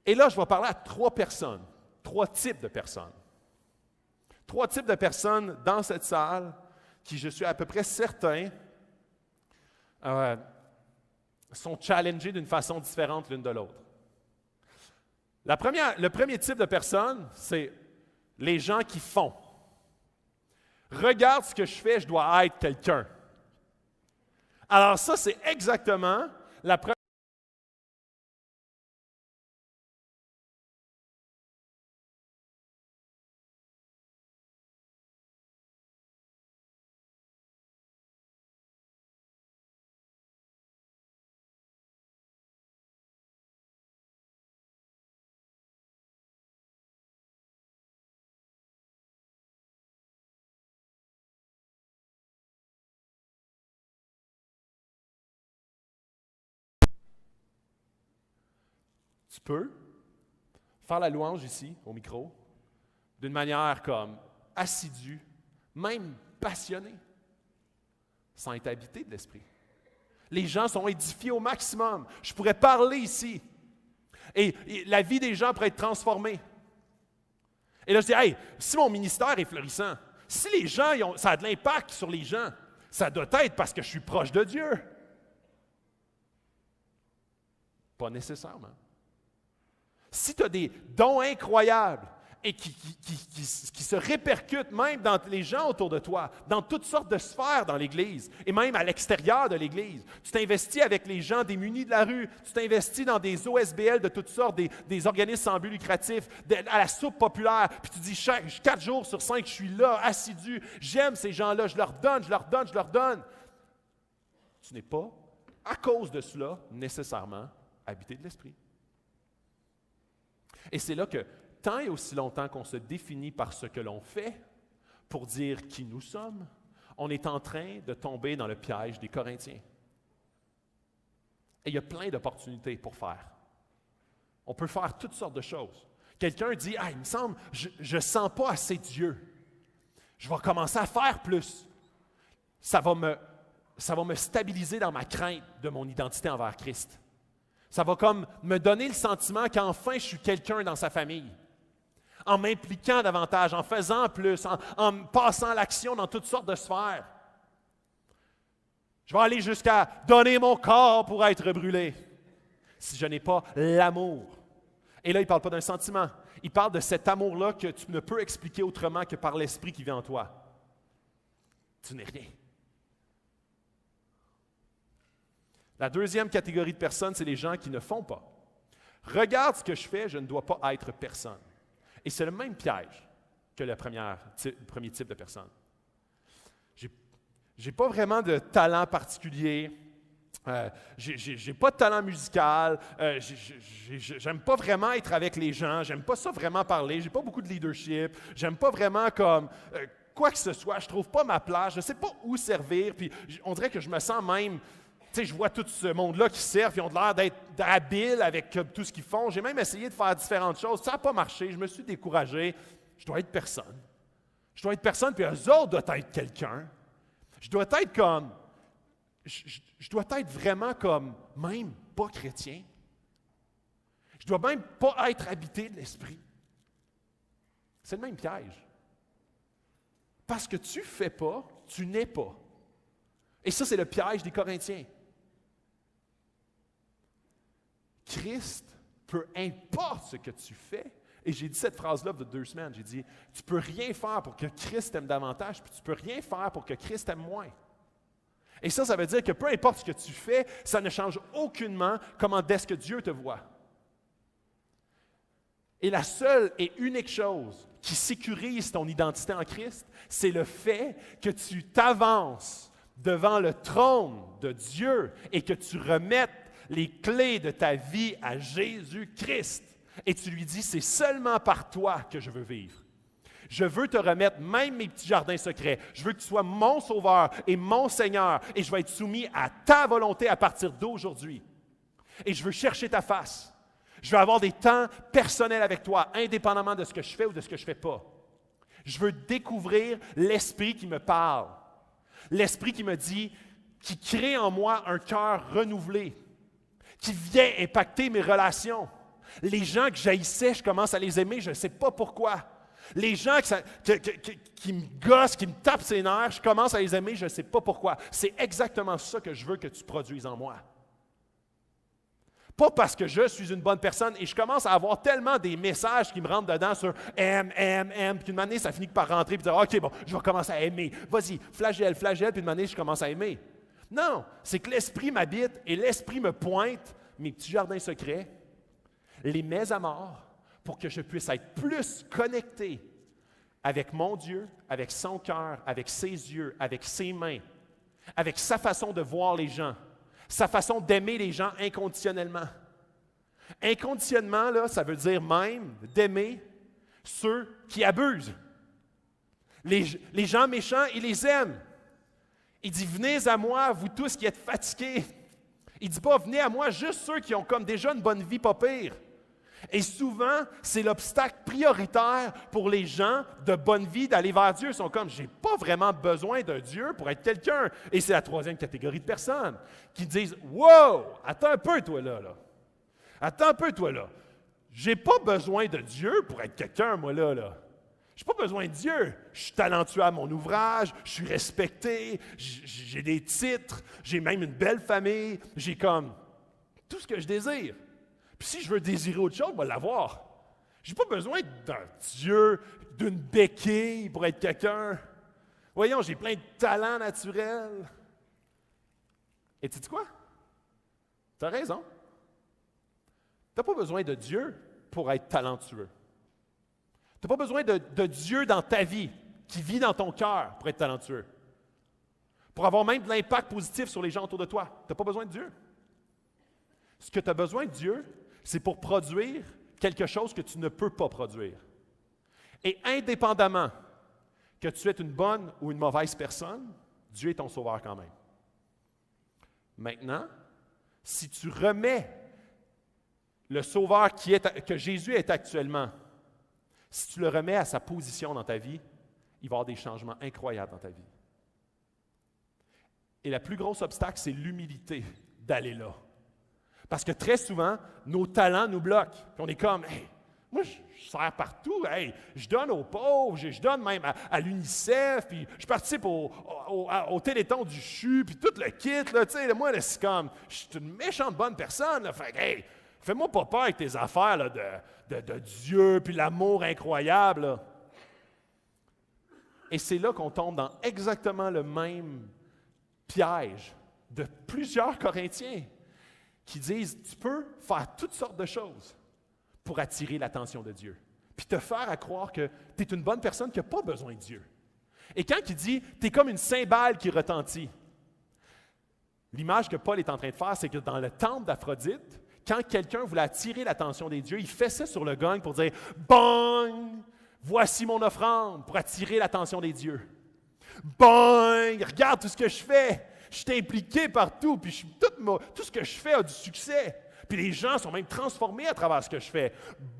Et là, je vais parler à trois types de personnes. Trois types de personnes dans cette salle qui, je suis à peu près certain, sont challengées d'une façon différente l'une de l'autre. Le premier type de personnes, c'est les gens qui font. Regarde ce que je fais, je dois être quelqu'un. Alors ça, c'est exactement La première tu peux faire la louange ici, au micro, d'une manière comme assidue, même passionnée, sans être habité de l'Esprit. Les gens sont édifiés au maximum. Je pourrais parler ici. Et la vie des gens pourrait être transformée. Et là, je dis, hey, si mon ministère est florissant, si les gens, ça a de l'impact sur les gens, ça doit être parce que je suis proche de Dieu. Pas nécessairement. Si tu as des dons incroyables et qui se répercutent même dans les gens autour de toi, dans toutes sortes de sphères dans l'Église et même à l'extérieur de l'Église, tu t'investis avec les gens démunis de la rue, tu t'investis dans des OSBL de toutes sortes, des organismes sans but lucratif, à la soupe populaire, puis tu dis 4 jours sur 5, je suis là, assidu, j'aime ces gens-là, je leur donne. Tu n'es pas, à cause de cela, nécessairement habité de l'Esprit. Et c'est là que, tant et aussi longtemps qu'on se définit par ce que l'on fait pour dire qui nous sommes, on est en train de tomber dans le piège des Corinthiens. Et il y a plein d'opportunités pour faire. On peut faire toutes sortes de choses. Quelqu'un dit, il me semble, je ne sens pas assez Dieu. Je vais commencer à faire plus. Ça va me stabiliser dans ma crainte de mon identité envers Christ. Ça va comme me donner le sentiment qu'enfin je suis quelqu'un dans sa famille. En m'impliquant davantage, en faisant plus, en passant à l'action dans toutes sortes de sphères. Je vais aller jusqu'à donner mon corps pour être brûlé, si je n'ai pas l'amour. Et là, il ne parle pas d'un sentiment. Il parle de cet amour-là que tu ne peux expliquer autrement que par l'Esprit qui vit en toi. Tu n'es rien. La deuxième catégorie de personnes, c'est les gens qui ne font pas. Regarde ce que je fais, je ne dois pas être personne. Et c'est le même piège que le premier type de personne. Je n'ai pas vraiment de talent particulier, je n'ai pas de talent musical, j'aime pas vraiment être avec les gens, j'aime pas ça vraiment parler, j'ai pas beaucoup de leadership, j'aime pas vraiment comme quoi que ce soit, je trouve pas ma place, je ne sais pas où servir, puis on dirait que je me sens même... Tu sais, je vois tout ce monde-là qui servent, ils ont l'air d'être habiles avec tout ce qu'ils font. J'ai même essayé de faire différentes choses. Ça n'a pas marché. Je me suis découragé. Je dois être personne. Je dois être personne, puis eux autres doivent être quelqu'un. Je dois être comme... Je dois être vraiment comme même pas chrétien. Je dois même pas être habité de l'Esprit. C'est le même piège. Parce que tu ne fais pas, tu n'es pas. Et ça, c'est le piège des Corinthiens. Christ, peu importe ce que tu fais, et j'ai dit cette phrase-là il y a 2 semaines, j'ai dit, tu ne peux rien faire pour que Christ t'aime davantage, puis tu ne peux rien faire pour que Christ t'aime moins. Et ça veut dire que peu importe ce que tu fais, ça ne change aucunement comment est-ce que Dieu te voit. Et la seule et unique chose qui sécurise ton identité en Christ, c'est le fait que tu t'avances devant le trône de Dieu et que tu remettes les clés de ta vie à Jésus-Christ. Et tu lui dis, c'est seulement par toi que je veux vivre. Je veux te remettre même mes petits jardins secrets. Je veux que tu sois mon Sauveur et mon Seigneur. Et je vais être soumis à ta volonté à partir d'aujourd'hui. Et je veux chercher ta face. Je veux avoir des temps personnels avec toi, indépendamment de ce que je fais ou de ce que je ne fais pas. Je veux découvrir l'Esprit qui me parle. L'Esprit qui me dit, qui crée en moi un cœur renouvelé, qui vient impacter mes relations. Les gens que j'haïssais, je commence à les aimer, je ne sais pas pourquoi. Les gens qui me gossent, qui me tapent ses nerfs, je commence à les aimer, je ne sais pas pourquoi. C'est exactement ça que je veux que tu produises en moi. Pas parce que je suis une bonne personne et je commence à avoir tellement des messages qui me rentrent dedans sur aime, puis une année, ça finit par rentrer et dire OK, bon, je vais commencer à aimer. Vas-y, flagelle, puis une année, je commence à aimer. Non, c'est que l'Esprit m'habite et l'Esprit me pointe mes petits jardins secrets, les mets à mort, pour que je puisse être plus connecté avec mon Dieu, avec son cœur, avec ses yeux, avec ses mains, avec sa façon de voir les gens, sa façon d'aimer les gens inconditionnellement. Inconditionnement, là, ça veut dire même d'aimer ceux qui abusent. Les gens méchants, il les aime. Il dit, venez à moi, vous tous qui êtes fatigués. Il ne dit pas, venez à moi, juste ceux qui ont comme déjà une bonne vie, pas pire. Et souvent, c'est l'obstacle prioritaire pour les gens de bonne vie d'aller vers Dieu. Ils sont comme, j'ai pas vraiment besoin de Dieu pour être quelqu'un. Et c'est la troisième catégorie de personnes qui disent, wow, attends un peu toi là. Attends un peu toi là. J'ai pas besoin de Dieu pour être quelqu'un, moi là. J'ai pas besoin de Dieu. Je suis talentueux à mon ouvrage, je suis respecté, j'ai des titres, j'ai même une belle famille, j'ai comme tout ce que je désire. Puis si je veux désirer autre chose, je vais l'avoir. J'ai pas besoin d'un Dieu, d'une béquille pour être quelqu'un. Voyons, j'ai plein de talents naturels. Et tu sais quoi? Tu as raison. Tu n'as pas besoin de Dieu pour être talentueux. Tu n'as pas besoin de Dieu dans ta vie, qui vit dans ton cœur pour être talentueux. Pour avoir même de l'impact positif sur les gens autour de toi. Tu n'as pas besoin de Dieu. Ce que tu as besoin de Dieu, c'est pour produire quelque chose que tu ne peux pas produire. Et indépendamment que tu sois une bonne ou une mauvaise personne, Dieu est ton sauveur quand même. Maintenant, si tu remets le sauveur que Jésus est actuellement, si tu le remets à sa position dans ta vie, il va y avoir des changements incroyables dans ta vie. Et le plus gros obstacle, c'est l'humilité d'aller là. Parce que très souvent, nos talents nous bloquent. Puis on est comme, hey, moi, je sers partout, hey, je donne aux pauvres, je donne même à l'UNICEF, puis je participe au Téléthon du CHU, puis tout le kit, là, tu sais, moi, là, c'est comme, je suis une méchante bonne personne, là, fait que, hey, fais-moi pas peur avec tes affaires là, de Dieu, puis l'amour incroyable, là. Et c'est là qu'on tombe dans exactement le même piège de plusieurs Corinthiens qui disent, tu peux faire toutes sortes de choses pour attirer l'attention de Dieu, puis te faire à croire que tu es une bonne personne qui n'a pas besoin de Dieu. Et quand il dit, tu es comme une cymbale qui retentit, l'image que Paul est en train de faire, c'est que dans le temple d'Aphrodite, quand quelqu'un voulait attirer l'attention des dieux, il fessait sur le gong pour dire « Bang! Voici mon offrande » pour attirer l'attention des dieux. « Bang! Regarde tout ce que je fais! Je suis impliqué partout, puis tout ce que je fais a du succès. Puis les gens sont même transformés à travers ce que je fais.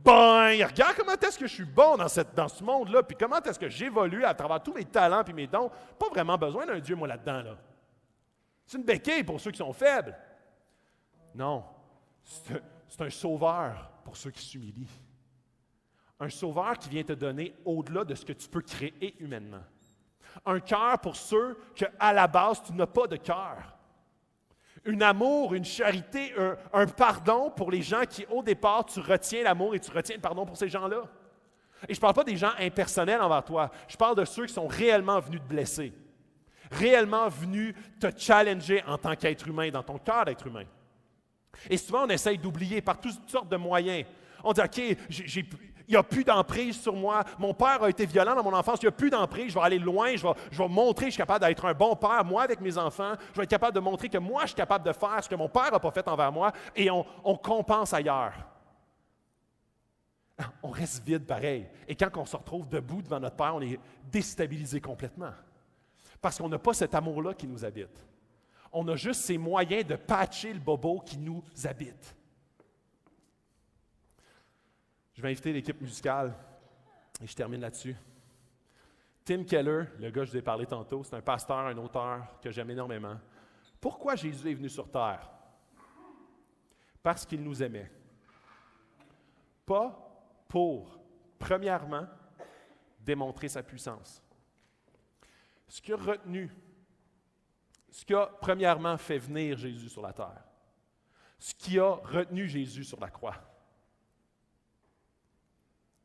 Bang! Regarde comment est-ce que je suis bon dans ce monde-là, puis comment est-ce que j'évolue à travers tous mes talents et mes dons. Pas vraiment besoin d'un Dieu, moi, là-dedans. Là. C'est une béquille pour ceux qui sont faibles. Non. C'est un sauveur pour ceux qui s'humilient. Un sauveur qui vient te donner au-delà de ce que tu peux créer humainement. Un cœur pour ceux qu'à la base, tu n'as pas de cœur. Un amour, une charité, un pardon pour les gens qui, au départ, tu retiens l'amour et tu retiens le pardon pour ces gens-là. Et je ne parle pas des gens impersonnels envers toi. Je parle de ceux qui sont réellement venus te blesser. Réellement venus te challenger en tant qu'être humain, dans ton cœur d'être humain. Et souvent, on essaye d'oublier par toutes sortes de moyens. On dit, OK, il n'y a plus d'emprise sur moi. Mon père a été violent dans mon enfance. Il n'y a plus d'emprise. Je vais aller loin. Je vais montrer que je suis capable d'être un bon père, moi, avec mes enfants. Je vais être capable de montrer que moi, je suis capable de faire ce que mon père n'a pas fait envers moi. Et on compense ailleurs. On reste vide pareil. Et quand on se retrouve debout devant notre père, on est déstabilisé complètement. Parce qu'on n'a pas cet amour-là qui nous habite. On a juste ces moyens de patcher le bobo qui nous habite. Je vais inviter l'équipe musicale et je termine là-dessus. Tim Keller, le gars que je vous ai parlé tantôt, c'est un pasteur, un auteur que j'aime énormément. Pourquoi Jésus est venu sur terre? Parce qu'il nous aimait. Pas pour, premièrement, démontrer sa puissance. Ce qui a premièrement fait venir Jésus sur la terre, ce qui a retenu Jésus sur la croix,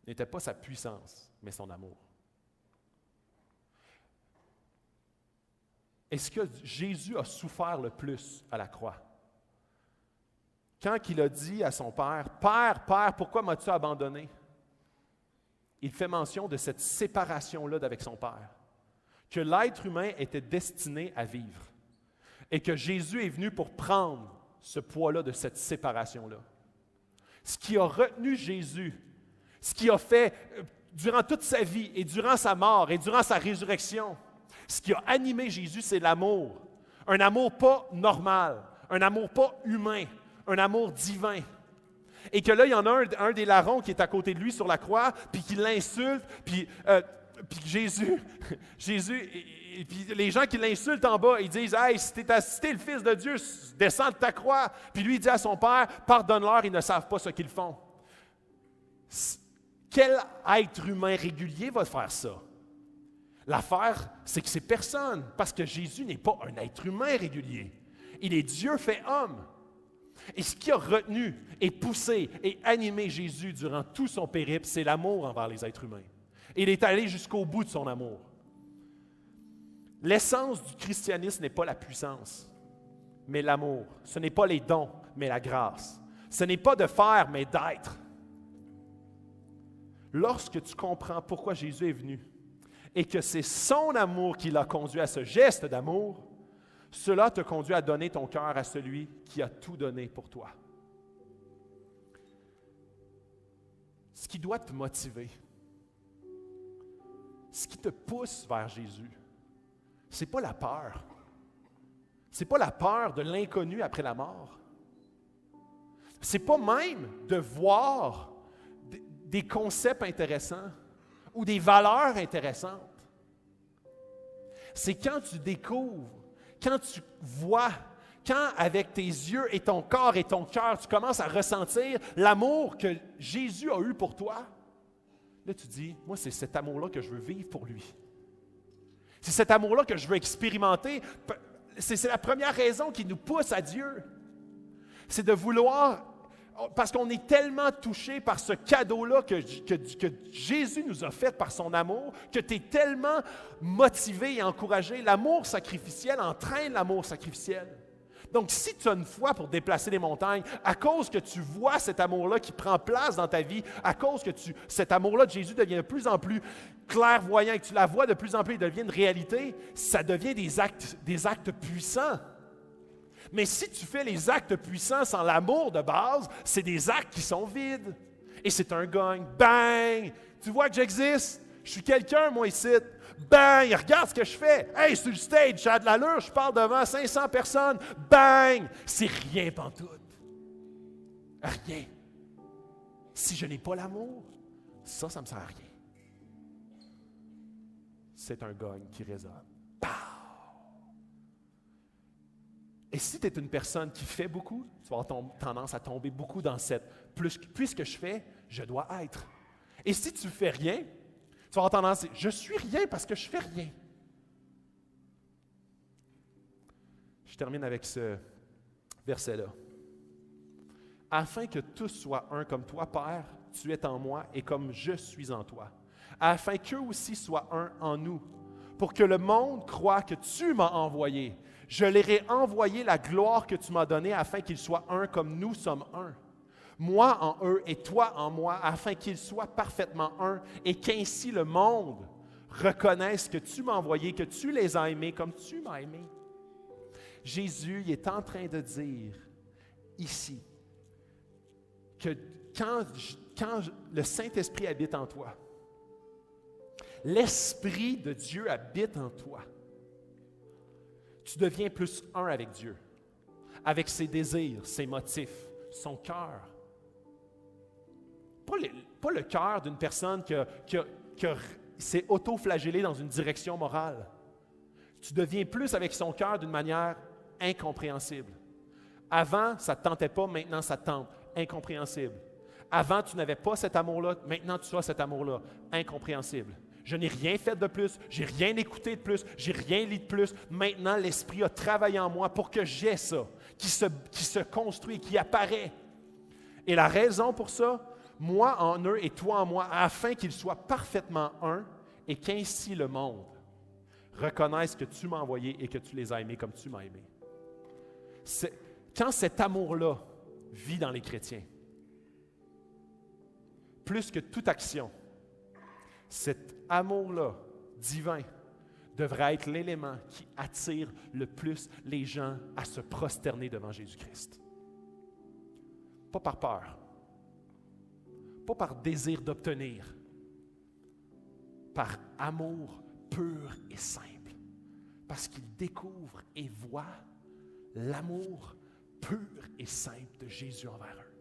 n'était pas sa puissance, mais son amour. est-ce que Jésus a souffert le plus à la croix? Quand il a dit à son Père, « Père, Père, pourquoi m'as-tu abandonné? » Il fait mention de cette séparation-là avec son Père, que l'être humain était destiné à vivre et que Jésus est venu pour prendre ce poids-là de cette séparation-là. Ce qui a retenu Jésus, ce qui a fait durant toute sa vie et durant sa mort et durant sa résurrection, ce qui a animé Jésus, c'est l'amour. Un amour pas normal, un amour pas humain, un amour divin. Et que là, il y en a un des larrons qui est à côté de lui sur la croix, puis qui l'insulte, puis Jésus, et puis les gens qui l'insultent en bas, ils disent « Hey, si t'es le Fils de Dieu, descends de ta croix. » Puis lui, il dit à son Père « Pardonne-leur, ils ne savent pas ce qu'ils font. » Quel être humain régulier va faire ça? L'affaire, c'est que c'est personne, parce que Jésus n'est pas un être humain régulier. Il est Dieu fait homme. Et ce qui a retenu et poussé et animé Jésus durant tout son périple, c'est l'amour envers les êtres humains. Et il est allé jusqu'au bout de son amour. L'essence du christianisme n'est pas la puissance, mais l'amour. Ce n'est pas les dons, mais la grâce. Ce n'est pas de faire, mais d'être. Lorsque tu comprends pourquoi Jésus est venu et que c'est son amour qui l'a conduit à ce geste d'amour, cela te conduit à donner ton cœur à celui qui a tout donné pour toi. Ce qui doit te motiver, ce qui te pousse vers Jésus, ce n'est pas la peur. Ce n'est pas la peur de l'inconnu après la mort. Ce n'est pas même de voir des concepts intéressants ou des valeurs intéressantes. C'est quand tu découvres, quand tu vois, quand avec tes yeux et ton corps et ton cœur, tu commences à ressentir l'amour que Jésus a eu pour toi, là tu dis, moi c'est cet amour-là que je veux vivre pour lui. C'est cet amour-là que je veux expérimenter. C'est la première raison qui nous pousse à Dieu. C'est de vouloir, parce qu'on est tellement touché par ce cadeau-là que Jésus nous a fait par son amour, que tu es tellement motivé et encouragé. L'amour sacrificiel entraîne l'amour sacrificiel. Donc, si tu as une foi pour déplacer les montagnes, à cause que tu vois cet amour-là qui prend place dans ta vie, à cause que cet amour-là de Jésus devient de plus en plus clairvoyant et que tu la vois de plus en plus et devient une réalité, ça devient des actes puissants. Mais si tu fais les actes puissants sans l'amour de base, c'est des actes qui sont vides. Et c'est un gagne. Bang! Tu vois que j'existe? Je suis quelqu'un, moi, ici. Bang! Regarde ce que je fais. Hey, sur le stage, j'ai de l'allure, je parle devant 500 personnes. Bang! C'est rien pantoute. Rien. Si je n'ai pas l'amour, ça ne me sert à rien. C'est un gagne qui résonne. Pow! Et si tu es une personne qui fait beaucoup, tu vas avoir tendance à tomber beaucoup dans cette « puisque je fais, je dois être ». Et si tu ne fais rien, tu vas avoir tendance à dire « je suis rien parce que je ne fais rien ». Je termine avec ce verset-là. « Afin que tous soient un comme toi, Père, tu es en moi et comme je suis en toi. Afin qu'eux aussi soient un en nous, pour que le monde croie que tu m'as envoyé. Je leur ai envoyé la gloire que tu m'as donnée afin qu'ils soient un comme nous sommes un. Moi en eux et toi en moi, afin qu'ils soient parfaitement un et qu'ainsi le monde reconnaisse que tu m'as envoyé, que tu les as aimés comme tu m'as aimé. » Jésus il est en train de dire ici que quand le Saint-Esprit habite en toi, l'Esprit de Dieu habite en toi, tu deviens plus un avec Dieu, avec ses désirs, ses motifs, son cœur. Pas le cœur d'une personne qui s'est auto-flagellée dans une direction morale. Tu deviens plus avec son cœur d'une manière incompréhensible. Avant, ça ne te tentait pas, maintenant ça te tente. Incompréhensible. Avant, tu n'avais pas cet amour-là, maintenant tu as cet amour-là. Incompréhensible. Je n'ai rien fait de plus, j'ai rien écouté de plus, j'ai rien lu de plus. Maintenant, l'Esprit a travaillé en moi pour que j'aie ça, qui se construit, qui apparaît. Et la raison pour ça, moi en eux et toi en moi, afin qu'ils soient parfaitement un et qu'ainsi le monde reconnaissent que tu m'as envoyé et que tu les as aimés comme tu m'as aimé. Quand cet amour-là vit dans les chrétiens, plus que toute action, cet amour-là divin devrait être l'élément qui attire le plus les gens à se prosterner devant Jésus-Christ. Pas par peur, pas par désir d'obtenir, par amour pur et simple, parce qu'ils découvrent et voient l'amour pur et simple de Jésus envers eux.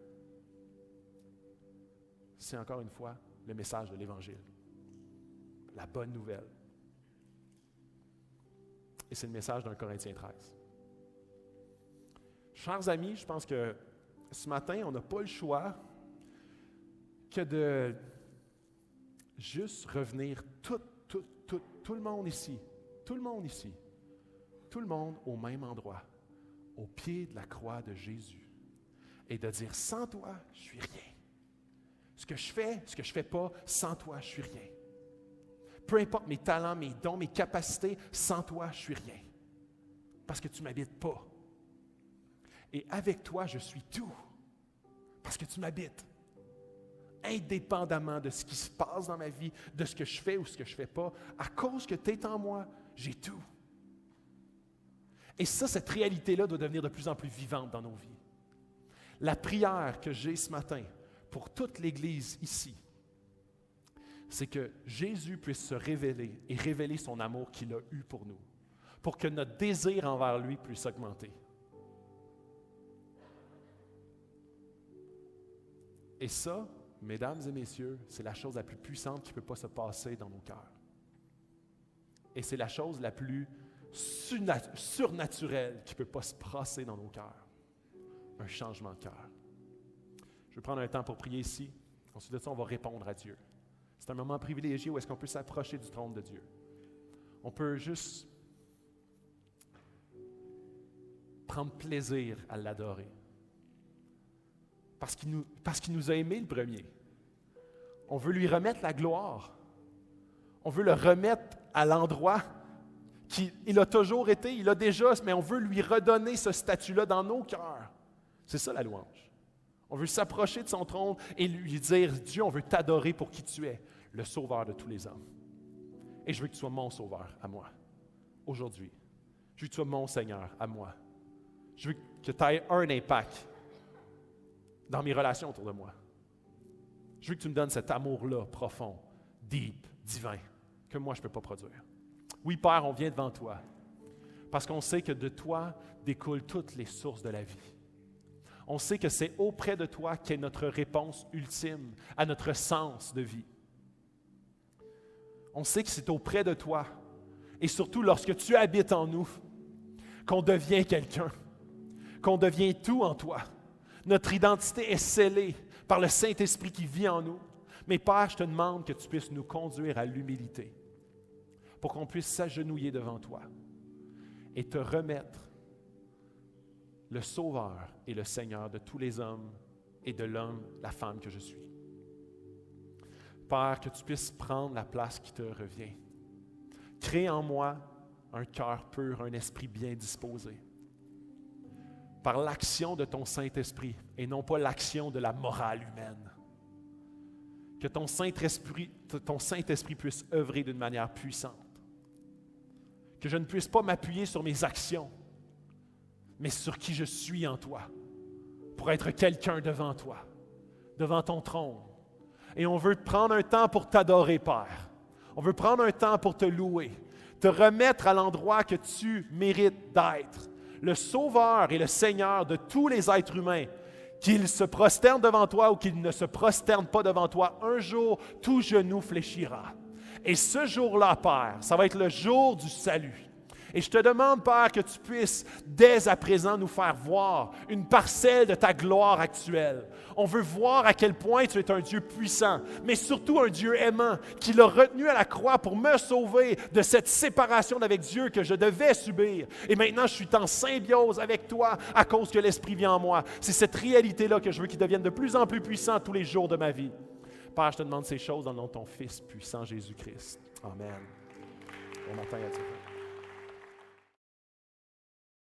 C'est encore une fois le message de l'Évangile, la bonne nouvelle. Et c'est le message d'un Corinthiens 13. Chers amis, je pense que ce matin, on n'a pas le choix que de juste revenir tout le monde ici, tout le monde au même endroit, au pied de la croix de Jésus, et de dire, sans toi, je suis rien. Ce que je fais pas, sans toi, je suis rien. Peu importe mes talents, mes dons, mes capacités, sans toi, je suis rien. Parce que tu ne m'habites pas. Et avec toi, je suis tout. Parce que tu m'habites. Indépendamment de ce qui se passe dans ma vie, de ce que je fais ou ce que je ne fais pas, à cause que tu es en moi, j'ai tout. Et ça, cette réalité-là doit devenir de plus en plus vivante dans nos vies. La prière que j'ai ce matin pour toute l'Église ici, c'est que Jésus puisse se révéler et révéler son amour qu'il a eu pour nous, pour que notre désir envers lui puisse augmenter. Et ça, mesdames et messieurs, c'est la chose la plus puissante qui ne peut pas se passer dans nos cœurs. Et c'est la chose la plus surnaturelle qui ne peut pas se passer dans nos cœurs. Un changement de cœur. Je vais prendre un temps pour prier ici. Ensuite de ça, on va répondre à Dieu. C'est un moment privilégié où est-ce qu'on peut s'approcher du trône de Dieu. On peut juste prendre plaisir à l'adorer. Parce qu'il nous a aimés le premier. On veut lui remettre la gloire. On veut le remettre à l'endroit qu'il a toujours été, il a déjà, mais on veut lui redonner ce statut-là dans nos cœurs. C'est ça la louange. On veut s'approcher de son trône et lui dire, Dieu, on veut t'adorer pour qui tu es, le sauveur de tous les hommes. Et je veux que tu sois mon sauveur à moi, aujourd'hui. Je veux que tu sois mon Seigneur à moi. Je veux que tu aies un impact dans mes relations autour de moi. Je veux que tu me donnes cet amour-là profond, deep, divin, que moi je ne peux pas produire. Oui, Père, on vient devant toi, parce qu'on sait que de toi découlent toutes les sources de la vie. On sait que c'est auprès de toi qu'est notre réponse ultime à notre sens de vie. On sait que c'est auprès de toi, et surtout lorsque tu habites en nous, qu'on devient quelqu'un, qu'on devient tout en toi. Notre identité est scellée par le Saint-Esprit qui vit en nous. Mais Père, je te demande que tu puisses nous conduire à l'humilité pour qu'on puisse s'agenouiller devant toi et te remettre le Sauveur et le Seigneur de tous les hommes et de l'homme, la femme que je suis. Père, que tu puisses prendre la place qui te revient. Crée en moi un cœur pur, un esprit bien disposé. Par l'action de ton Saint-Esprit et non pas l'action de la morale humaine. Que ton Saint-Esprit puisse œuvrer d'une manière puissante. Que je ne puisse pas m'appuyer sur mes actions, mais sur qui je suis en toi, pour être quelqu'un devant toi, devant ton trône. Et on veut prendre un temps pour t'adorer, Père. On veut prendre un temps pour te louer, te remettre à l'endroit que tu mérites d'être. Le Sauveur et le Seigneur de tous les êtres humains, qu'ils se prosternent devant toi ou qu'ils ne se prosternent pas devant toi, un jour, tout genou fléchira. Et ce jour-là, Père, ça va être le jour du salut. Et je te demande, Père, que tu puisses dès à présent nous faire voir une parcelle de ta gloire actuelle. On veut voir à quel point tu es un Dieu puissant, mais surtout un Dieu aimant qui l'a retenu à la croix pour me sauver de cette séparation d'avec Dieu que je devais subir. Et maintenant, je suis en symbiose avec toi à cause que l'Esprit vient en moi. C'est cette réalité-là que je veux qu'il devienne de plus en plus puissant tous les jours de ma vie. Père, je te demande ces choses dans le nom de ton Fils puissant Jésus-Christ. Amen. Bon matin à Dieu.